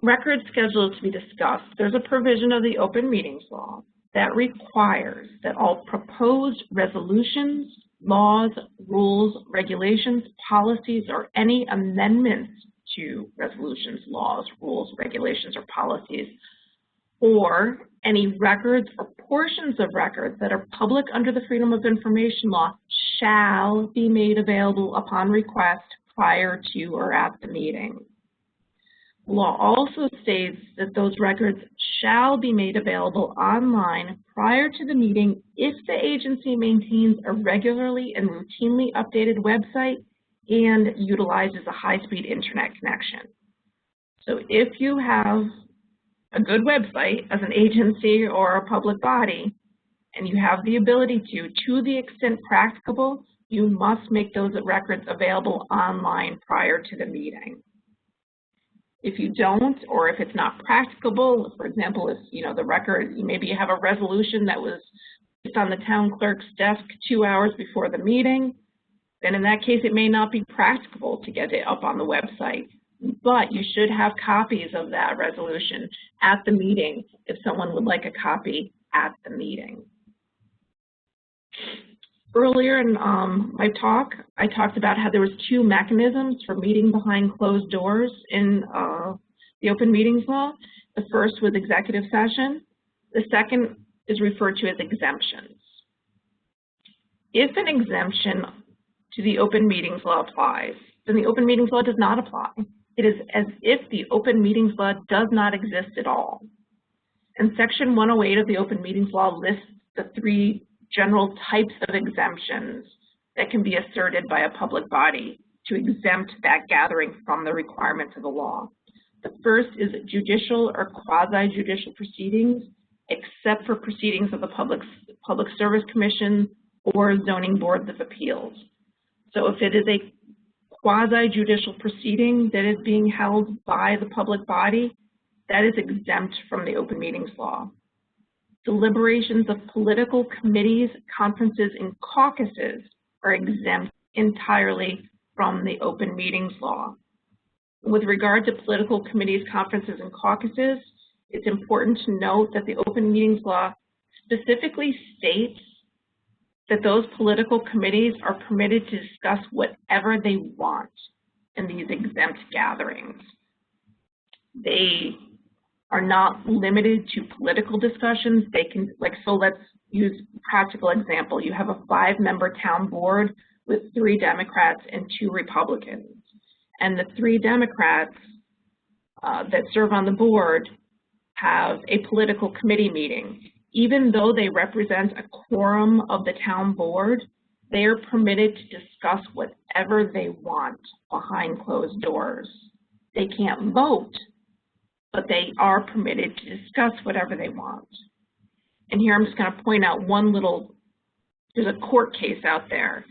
Records scheduled to be discussed. There's a provision of the Open Meetings Law that requires that all proposed resolutions, laws, rules, regulations, policies, or any amendments to resolutions, laws, rules, regulations, or policies, or any records or portions of records that are public under the Freedom of Information Law shall be made available upon request prior to or at the meeting. The law also states that those records shall be made available online prior to the meeting if the agency maintains a regularly and routinely updated website and utilizes a high-speed internet connection. So if you have a good website as an agency or a public body, and you have the ability to the extent practicable, you must make those records available online prior to the meeting. If you don't, or if it's not practicable, for example, if the record, maybe you have a resolution that was placed on the town clerk's desk 2 hours before the meeting, then in that case it may not be practicable to get it up on the website. But you should have copies of that resolution at the meeting if someone would like a copy at the meeting. Earlier in my talk, I talked about how there was 2 mechanisms for meeting behind closed doors in the Open Meetings Law. The first was executive session. The second is referred to as exemptions. If an exemption to the Open Meetings Law applies, then the Open Meetings Law does not apply. It is as if the Open Meetings Law does not exist at all. And Section 108 of the Open Meetings Law lists the 3 general types of exemptions that can be asserted by a public body to exempt that gathering from the requirements of the law. The first is judicial or quasi-judicial proceedings. except for proceedings of the Public Service Commission or zoning boards of appeals. So if it is a quasi-judicial proceeding that is being held by the public body, that is exempt from the open meetings law. Deliberations of political committees, conferences, and caucuses are exempt entirely from the open meetings law. With regard to political committees, conferences, and caucuses, it's important to note that the open meetings law specifically states that those political committees are permitted to discuss whatever they want in these exempt gatherings. They are not limited to political discussions. They can, so let's use a practical example. You have a 5-member town board with 3 Democrats and 2 Republicans. And the 3 Democrats that serve on the board have a political committee meeting. Even though they represent a quorum of the town board, they are permitted to discuss whatever they want behind closed doors. They can't vote, but they are permitted to discuss whatever they want. And here I'm just going to point out there's a court case out there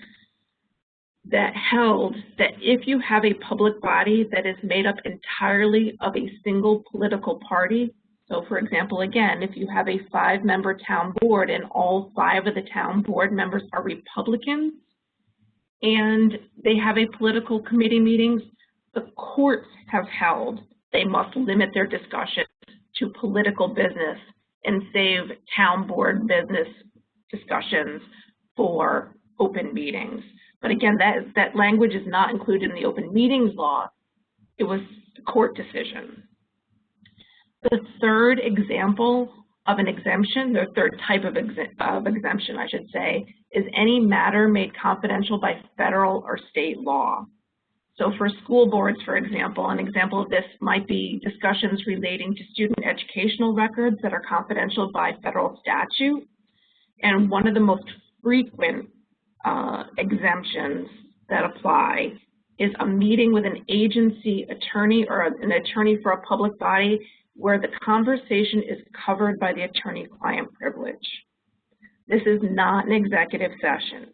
that held that if you have a public body that is made up entirely of a single political party, so for example, again, if you have a 5-member town board and all 5 of the town board members are Republicans and they have a political committee meetings, the courts have held they must limit their discussions to political business and save town board business discussions for open meetings. But again, that language is not included in the open meetings law. It was a court decision. The third example of an exemption, the third type of exemption, I should say, is any matter made confidential by federal or state law. So for school boards, for example, an example of this might be discussions relating to student educational records that are confidential by federal statute. And one of the most frequent exemptions that apply is a meeting with an agency attorney or an attorney for a public body where the conversation is covered by the attorney-client privilege. This is not an executive session.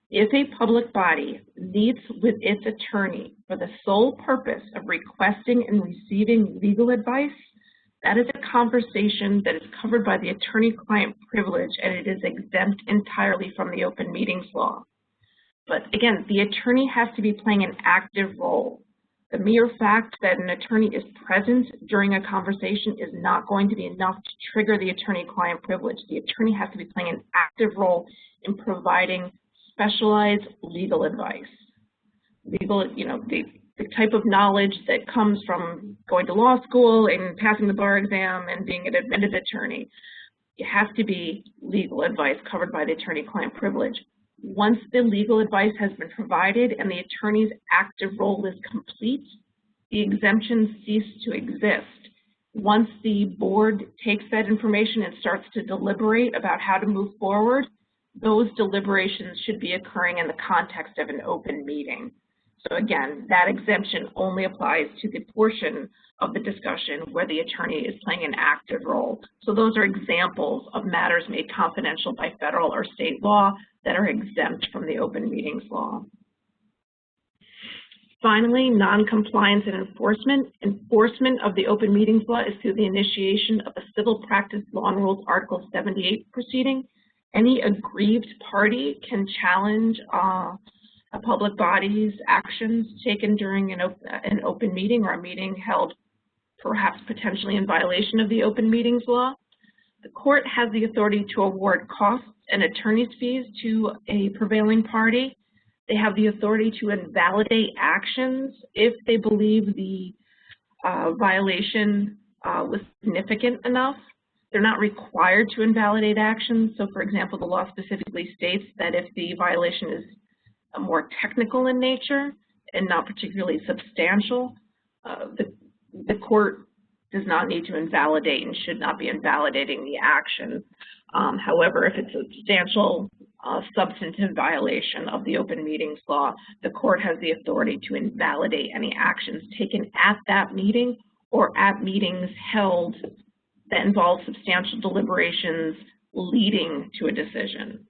If a public body meets with its attorney for the sole purpose of requesting and receiving legal advice, that is a conversation that is covered by the attorney-client privilege, and it is exempt entirely from the open meetings law. But again, the attorney has to be playing an active role. The mere fact that an attorney is present during a conversation is not going to be enough to trigger the attorney-client privilege. The attorney has to be playing an active role in providing specialized legal advice. The type of knowledge that comes from going to law school and passing the bar exam and being an admitted attorney. It has to be legal advice covered by the attorney-client privilege. Once the legal advice has been provided and the attorney's active role is complete, the exemptions cease to exist. Once the board takes that information and starts to deliberate about how to move forward, those deliberations should be occurring in the context of an open meeting. So again, that exemption only applies to the portion of the discussion where the attorney is playing an active role. So those are examples of matters made confidential by federal or state law that are exempt from the open meetings law. Finally, non-compliance and enforcement. Enforcement of the open meetings law is through the initiation of a civil practice law and rules Article 78 proceeding. Any aggrieved party can challenge a public body's actions taken during an open meeting or a meeting held perhaps potentially in violation of the open meetings law. The court has the authority to award costs and attorney's fees to a prevailing party. They have the authority to invalidate actions if they believe the violation was significant enough. They're not required to invalidate actions. So for example, the law specifically states that if the violation is more technical in nature and not particularly substantial, the court does not need to invalidate and should not be invalidating the action. However, if it's a substantial substantive violation of the open meetings law, the court has the authority to invalidate any actions taken at that meeting or at meetings held that involves substantial deliberations leading to a decision.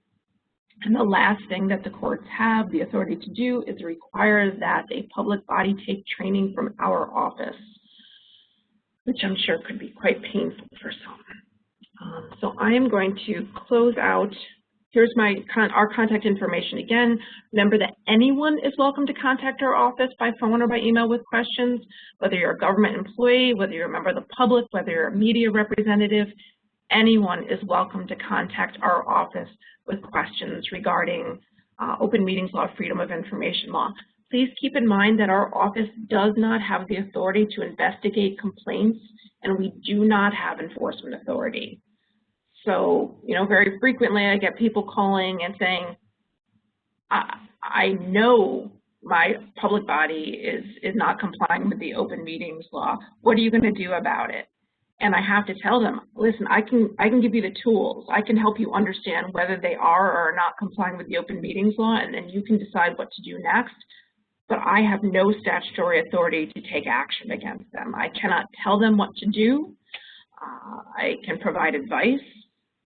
And the last thing that the courts have the authority to do is require that a public body take training from our office, which I'm sure could be quite painful for some. So I am going to close out. Here's our contact information again. Remember that anyone is welcome to contact our office by phone or by email with questions, whether you're a government employee, whether you're a member of the public, whether you're a media representative, anyone is welcome to contact our office with questions regarding open meetings law, freedom of information law. Please keep in mind that our office does not have the authority to investigate complaints, and we do not have enforcement authority. So, very frequently I get people calling and saying, I know my public body is not complying with the open meetings law. What are you going to do about it? And I have to tell them, listen, I can give you the tools. I can help you understand whether they are or are not complying with the open meetings law, and then you can decide what to do next. But I have no statutory authority to take action against them. I cannot tell them what to do. I can provide advice.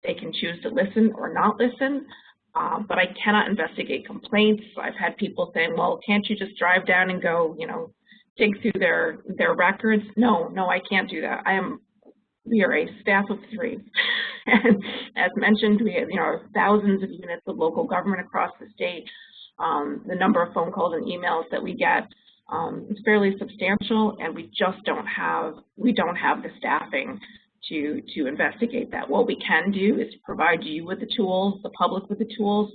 They can choose to listen or not listen, but I cannot investigate complaints. I've had people saying, well, can't you just drive down and go, dig through their records? No, I can't do that. We are a staff of 3. And as mentioned, we have thousands of units of local government across the state. The number of phone calls and emails that we get is fairly substantial, and we just don't have the staffing to investigate that. What we can do is provide you with the tools, the public with the tools,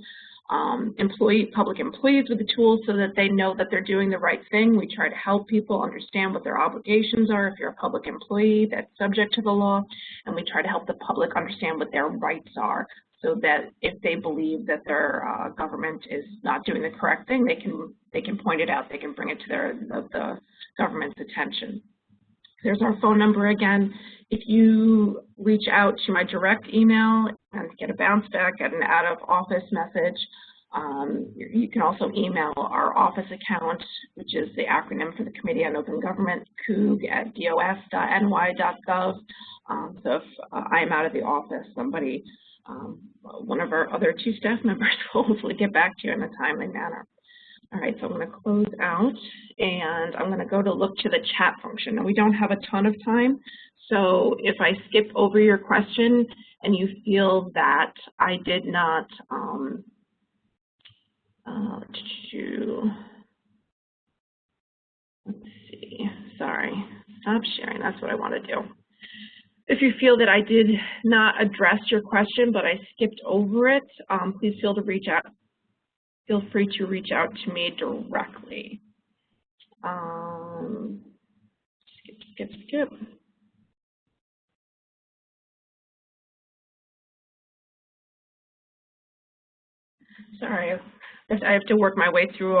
public employees with the tools so that they know that they're doing the right thing. We try to help people understand what their obligations are if you're a public employee that's subject to the law, and we try to help the public understand what their rights are so that if they believe that their government is not doing the correct thing, they can point it out, they can bring it to the government's attention. There's our phone number again. If you reach out to my direct email and get a bounce back, get an out-of-office message, you can also email our office account, which is the acronym for the Committee on Open Government, coog@dos.ny.gov. So if I'm out of the office, one of our other 2 staff members will hopefully get back to you in a timely manner. All right, so I'm going to close out, and I'm going to go to look to the chat function. Now, we don't have a ton of time, so if I skip over your question and you feel that I did not let's see, sorry, stop sharing, that's what I want to do. If you feel that I did not address your question, but I skipped over it, please feel free to reach out to me directly. Skip. Sorry, I have to work my way through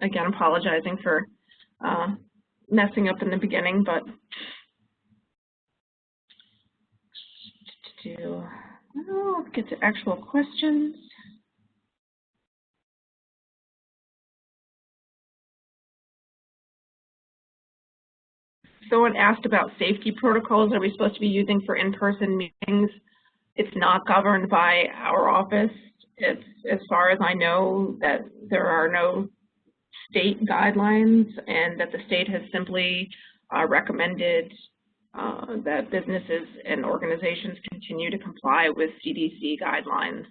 again, apologizing for messing up in the beginning, but let's get to actual questions. Someone asked about safety protocols. Are we supposed to be using for in-person meetings? It's not governed by our office. It's, as far as I know, that there are no state guidelines, and that the state has simply recommended that businesses and organizations continue to comply with CDC guidelines.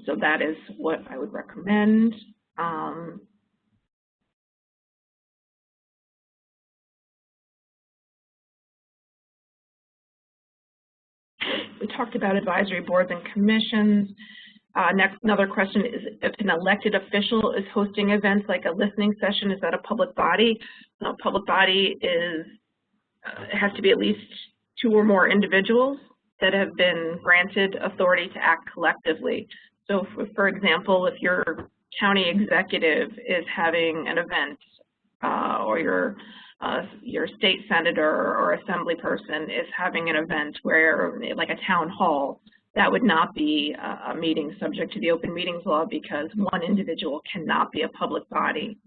So that is what I would recommend. We talked about advisory boards and commissions. Another question is, if an elected official is hosting events like a listening session, is that a public body? No, public body it has to be at least 2 or more individuals that have been granted authority to act collectively. So, for example, if your county executive is having an event, or your state senator or assembly person is having an event where, like a town hall, that would not be a meeting subject to the open meetings law because one individual cannot be a public body.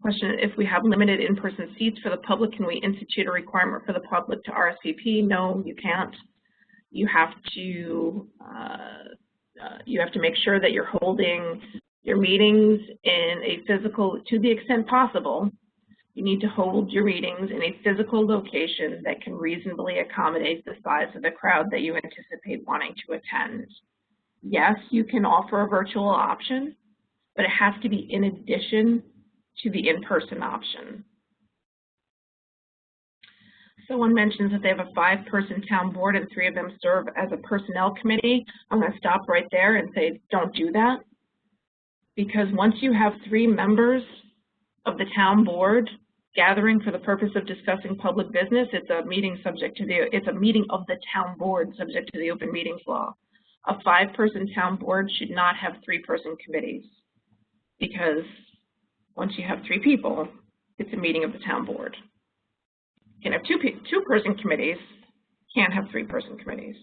Question, if we have limited in-person seats for the public, can we institute a requirement for the public to RSVP? No, you can't. You have to make sure that you're holding your meetings in a physical, to the extent possible, you need to hold your meetings in a physical location that can reasonably accommodate the size of the crowd that you anticipate wanting to attend. Yes, you can offer a virtual option, but it has to be in addition to the in-person option. Someone mentions that they have a 5-person town board and 3 of them serve as a personnel committee. I'm going to stop right there and say don't do that, because once you have 3 members of the town board gathering for the purpose of discussing public business, it's a meeting subject to it's a meeting of the town board subject to the open meetings law. A 5-person town board should not have 3-person committees, because once you have 3 people, it's a meeting of the town board. You can have 2-person committees, can't have 3-person committees.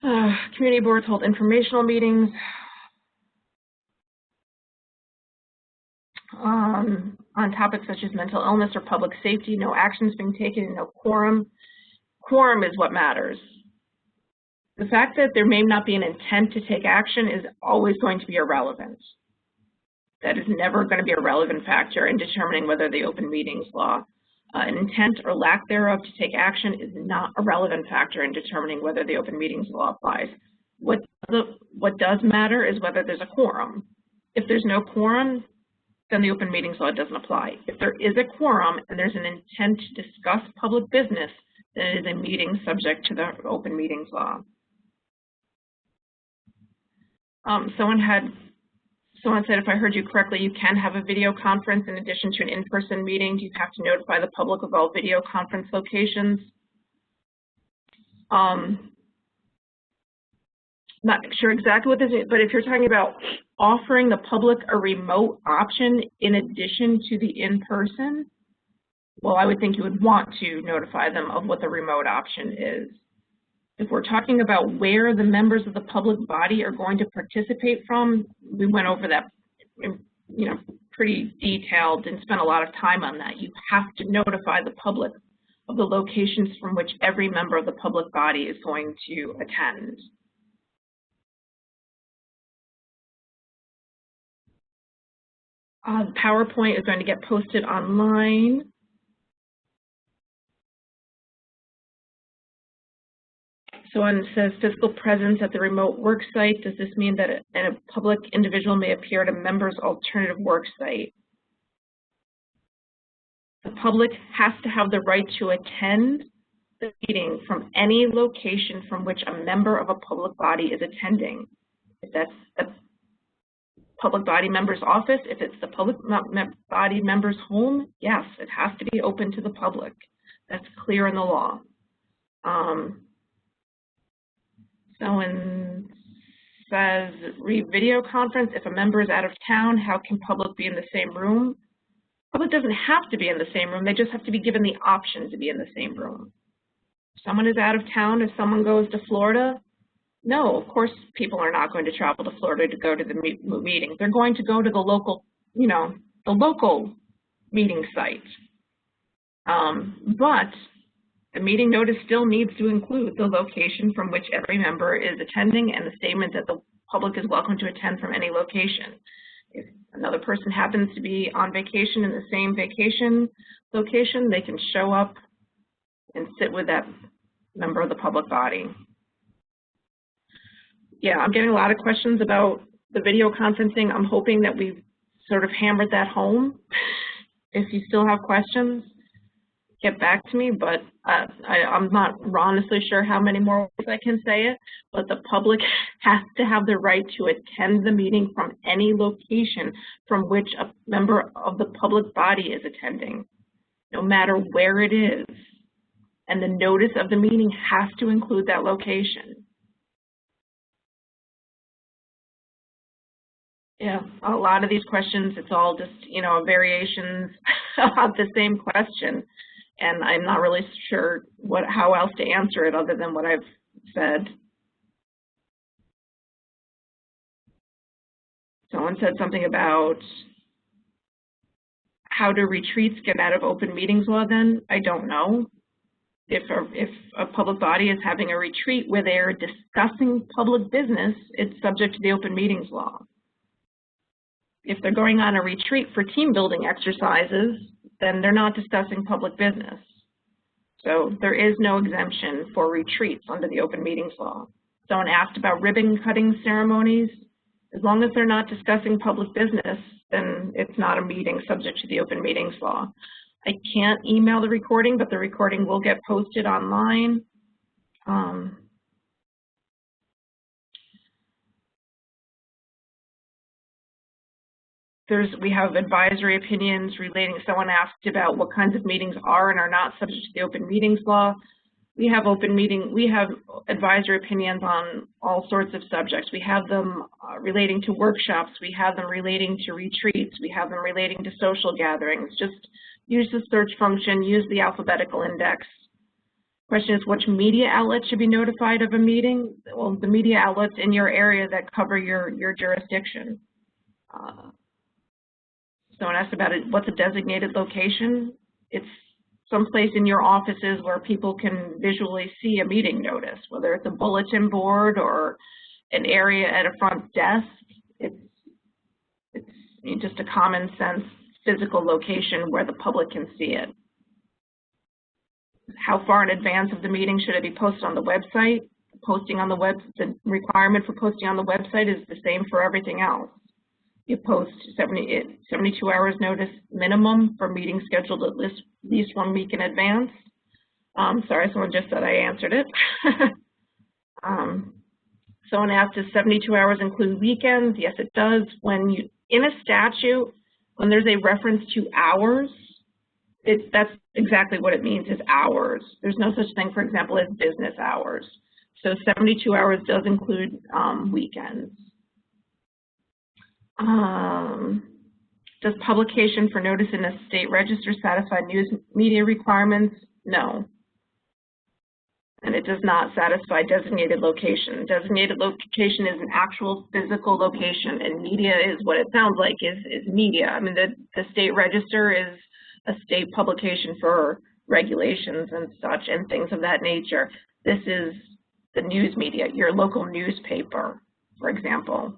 Community boards hold informational meetings. On topics such as mental illness or public safety, no actions being taken and no quorum. Quorum is what matters. The fact that there may not be an intent to take action is always going to be irrelevant. That is never going to be a relevant factor in determining whether the open meetings law, an intent or lack thereof to take action is not a relevant factor in determining whether the open meetings law applies. What does matter is whether there's a quorum. If there's no quorum, then the open meetings law doesn't apply. If there is a quorum and there's an intent to discuss public business, then it is a meeting subject to the open meetings law. Someone said, if I heard you correctly, you can have a video conference in addition to an in-person meeting. Do you have to notify the public of all video conference locations? Not sure exactly what this is, but if you're talking about offering the public a remote option in addition to the in-person, well, I would think you would want to notify them of what the remote option is. If we're talking about where the members of the public body are going to participate from, we went over that, pretty detailed and spent a lot of time on that. You have to notify the public of the locations from which every member of the public body is going to attend. PowerPoint is going to get posted online. So when it says physical presence at the remote work site, does this mean that a public individual may appear at a member's alternative work site? The public has to have the right to attend the meeting from any location from which a member of a public body is attending. If that's the public body member's office, if it's the public body member's home, yes, it has to be open to the public. That's clear in the law. Someone says, read video conference. If a member is out of town, how can public be in the same room? Public doesn't have to be in the same room. They just have to be given the option to be in the same room. If someone is out of town, if someone goes to Florida, no, of course people are not going to travel to Florida to go to the meeting. They're going to go to the local, the local meeting site. But the meeting notice still needs to include the location from which every member is attending and the statement that the public is welcome to attend from any location. If another person happens to be on vacation in the same vacation location, they can show up and sit with that member of the public body. Yeah, I'm getting a lot of questions about the video conferencing. I'm hoping that we've sort of hammered that home. If you still have questions, get back to me, but I'm not honestly sure how many more ways I can say it, but the public has to have the right to attend the meeting from any location from which a member of the public body is attending, no matter where it is. And the notice of the meeting has to include that location. Yeah, a lot of these questions, it's all just, variations of the same question. And I'm not really sure how else to answer it other than what I've said. Someone said something about how do retreats get out of open meetings law then? I don't know. If a public body is having a retreat where they're discussing public business, it's subject to the open meetings law. If they're going on a retreat for team building exercises, then they're not discussing public business. So there is no exemption for retreats under the open meetings law. Someone asked about ribbon cutting ceremonies. As long as they're not discussing public business, then it's not a meeting subject to the open meetings law. I can't email the recording, but the recording will get posted online. We have advisory opinions relating. Someone asked about what kinds of meetings are and are not subject to the open meetings law. We have advisory opinions on all sorts of subjects. We have them relating to workshops. We have them relating to retreats. We have them relating to social gatherings. Just use the search function, use the alphabetical index. Question is, which media outlets should be notified of a meeting? Well, the media outlets in your area that cover your jurisdiction. Someone asked about it, what's a designated location? It's someplace in your offices where people can visually see a meeting notice, whether it's a bulletin board or an area at a front desk. It's just a common sense physical location where the public can see it. How far in advance of the meeting should it be posted on the website? The requirement for posting on the website is the same for everything else. You post 72 hours notice minimum for meetings scheduled at least 1 week in advance. Sorry, someone just said I answered it. Someone asked, does 72 hours include weekends? Yes, it does. In a statute, when there's a reference to hours, that's exactly what it means, is hours. There's no such thing, for example, as business hours. So 72 hours does include weekends. Does publication for notice in a state register satisfy news media requirements? No. And it does not satisfy designated location. Designated location is an actual physical location, and media is what it sounds like, is media. I mean, the state register is a state publication for regulations and such and things of that nature. This is the news media, your local newspaper, for example.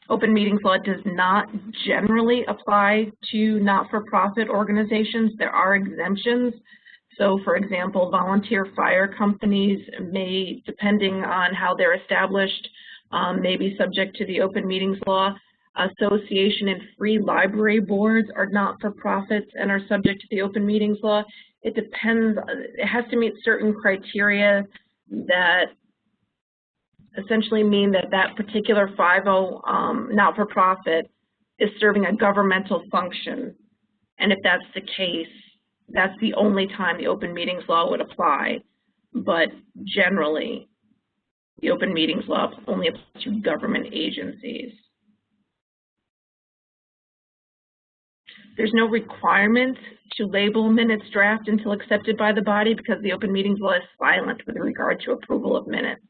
Open meetings law does not generally apply to not-for-profit organizations. There are exemptions. So, for example, volunteer fire companies may, depending on how they're established, may be subject to the open meetings law. Association and free library boards are not-for-profits and are subject to the open meetings law. It depends. It has to meet certain criteria that essentially mean that that particular 5-0 not-for-profit is serving a governmental function. And if that's the case, that's the only time the open meetings law would apply. But generally, the open meetings law only applies to government agencies. There's no requirement to label minutes draft until accepted by the body because the open meetings law is silent with regard to approval of minutes.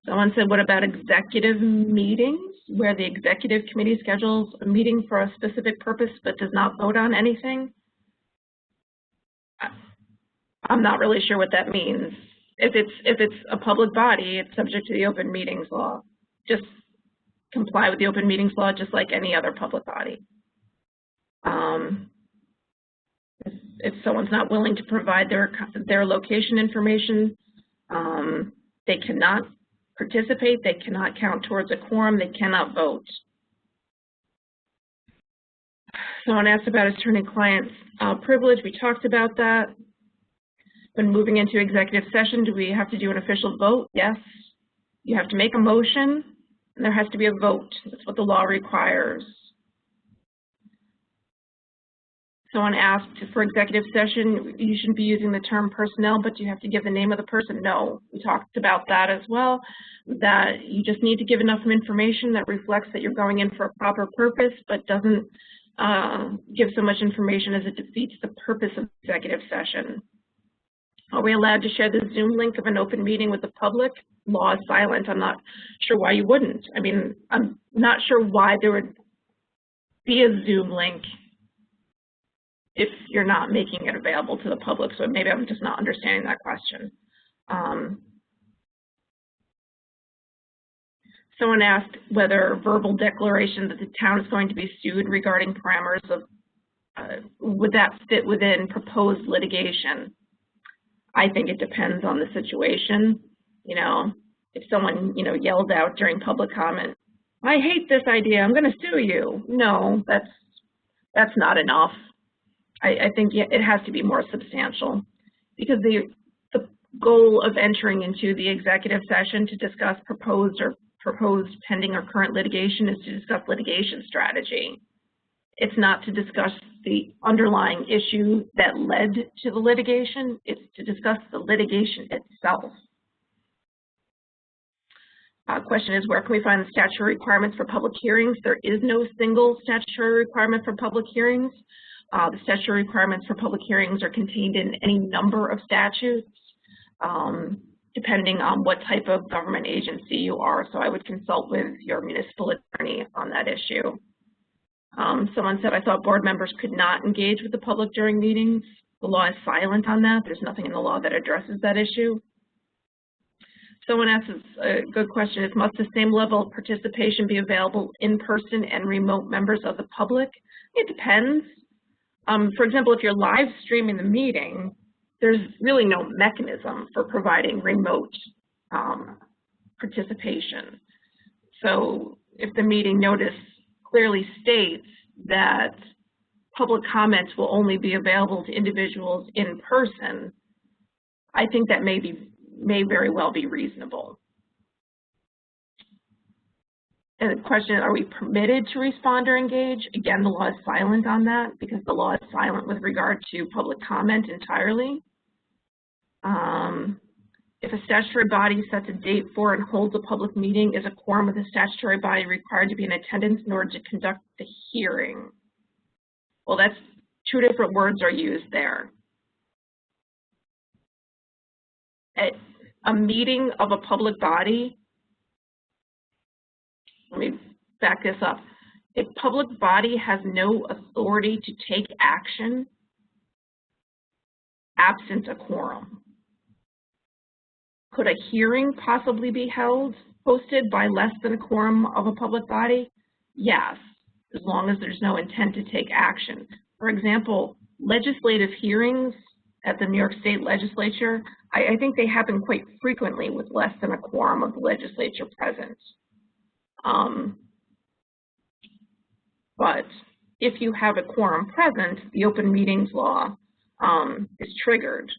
Someone said, what about executive meetings where the executive committee schedules a meeting for a specific purpose but does not vote on anything? I'm not really sure what that means. If it's a public body, it's subject to the open meetings law. Just comply with the open meetings law just like any other public body. If someone's not willing to provide their location information, they cannot participate, they cannot count towards a quorum, they cannot vote. Someone asked about attorney-client privilege. We talked about that. When moving into executive session, do we have to do an official vote? Yes. You have to make a motion, and there has to be a vote. That's what the law requires. Someone asked, for executive session, you shouldn't be using the term personnel, but you have to give the name of the person. No, we talked about that as well, that you just need to give enough information that reflects that you're going in for a proper purpose, but doesn't give so much information as it defeats the purpose of executive session. Are we allowed to share the Zoom link of an open meeting with the public? Law is silent. I'm not sure why you wouldn't. I mean, not sure why there would be a Zoom link if you're not making it available to the public. So maybe I'm just not understanding that question. Someone asked whether verbal declaration that the town is going to be sued regarding parameters of, would that fit within proposed litigation? I think it depends on the situation. You know, if someone, you know, yelled out during public comment, I hate this idea, I'm going to sue you. No, that's not enough. I think it has to be more substantial, because the goal of entering into the executive session to discuss proposed pending or current litigation is to discuss litigation strategy. It's not to discuss the underlying issue that led to the litigation. It's to discuss the litigation itself. Question is, where can we find the statutory requirements for public hearings? There is no single statutory requirement for public hearings. The statutory requirements for public hearings are contained in any number of statutes, depending on what type of government agency you are. So I would consult with your municipal attorney on that issue. Someone said, I thought board members could not engage with the public during meetings. The law is silent on that. There's nothing in the law that addresses that issue. Someone asks a good question, is must the same level of participation be available in person and remote members of the public? It depends. For example, if you're live streaming the meeting, there's really no mechanism for providing remote participation. So if the meeting notice clearly states that public comments will only be available to individuals in person, I think that may very well be reasonable. And the question, are we permitted to respond or engage? Again, the law is silent on that, because the law is silent with regard to public comment entirely. If a statutory body sets a date for and holds a public meeting, is a quorum of the statutory body required to be in attendance in order to conduct the hearing? Well, that's two different words are used there. At a meeting of a public body, let me back this up. A public body has no authority to take action absent a quorum. Could a hearing possibly be hosted by less than a quorum of a public body? Yes, as long as there's no intent to take action. For example, legislative hearings at the New York State Legislature, I think they happen quite frequently with less than a quorum of the legislature present. But if you have a quorum present, the open meetings law is triggered.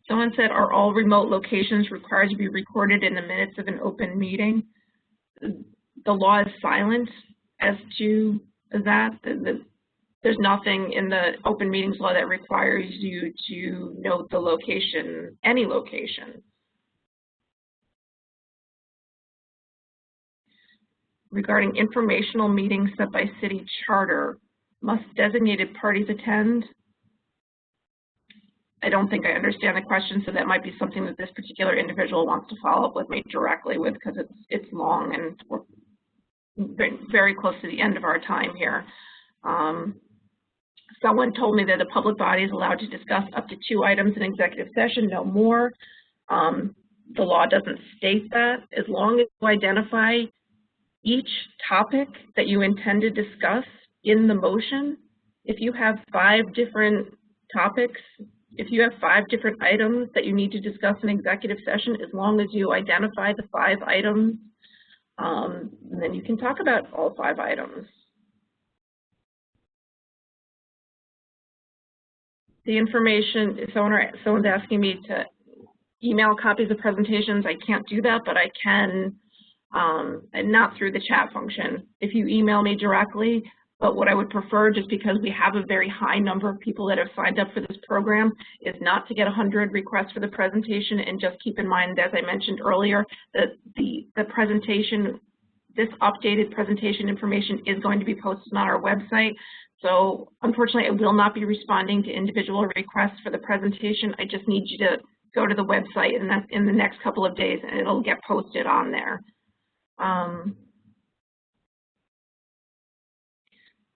Someone said, are all remote locations required to be recorded in the minutes of an open meeting? The law is silent as to that. There's nothing in the open meetings law that requires you to note the location, any location. Regarding informational meetings set by city charter, must designated parties attend? I don't think I understand the question, so that might be something that this particular individual wants to follow up with me directly with, because it's long and we're very close to the end of our time here. Someone told me that a public body is allowed to discuss up to 2 items in executive session, no more. The law doesn't state that. As long as you identify each topic that you intend to discuss in the motion, if you have 5 different topics, if you have 5 different items that you need to discuss in executive session, as long as you identify the 5 items, then you can talk about all 5 items. The information, someone's asking me to email copies of presentations. I can't do that, but I can, and not through the chat function. If you email me directly, but what I would prefer, just because we have a very high number of people that have signed up for this program, is not to get 100 requests for the presentation. And just keep in mind, as I mentioned earlier, that the presentation, this updated presentation information is going to be posted on our website. So unfortunately, I will not be responding to individual requests for the presentation. I just need you to go to the website in the next couple of days, and it'll get posted on there.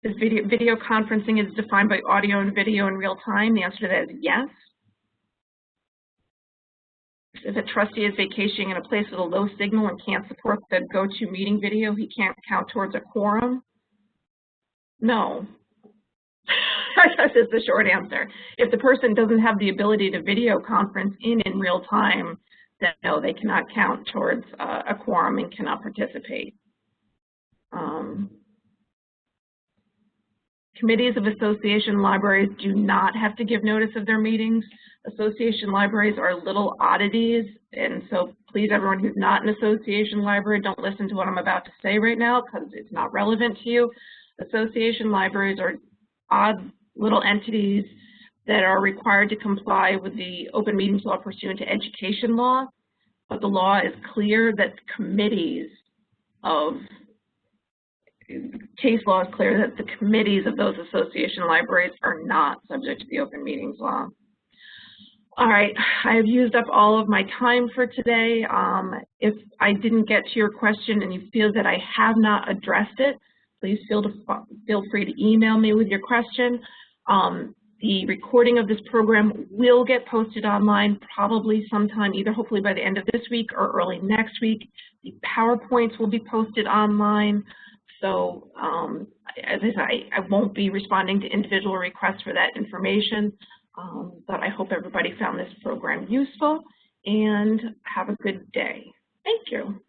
Is video conferencing is defined by audio and video in real time? The answer to that is yes. If a trustee is vacationing in a place with a low signal and can't support the GoToMeeting video, he can't count towards a quorum? No. I guess is the short answer. If the person doesn't have the ability to video conference in real time, then no, they cannot count towards a quorum and cannot participate. Committees of association libraries do not have to give notice of their meetings. Association libraries are little oddities, and so please, everyone who's not an association library, don't listen to what I'm about to say right now because it's not relevant to you. Association libraries are odd little entities that are required to comply with the open meetings law pursuant to education law, but the law is clear that committees of case law is clear that the committees of those association libraries are not subject to the open meetings law. All right, I have used up all of my time for today. If I didn't get to your question and you feel that I have not addressed it, please feel free to email me with your question. The recording of this program will get posted online probably sometime, either hopefully by the end of this week or early next week. The PowerPoints will be posted online. So as I say, I won't be responding to individual requests for that information, but I hope everybody found this program useful, and have a good day. Thank you.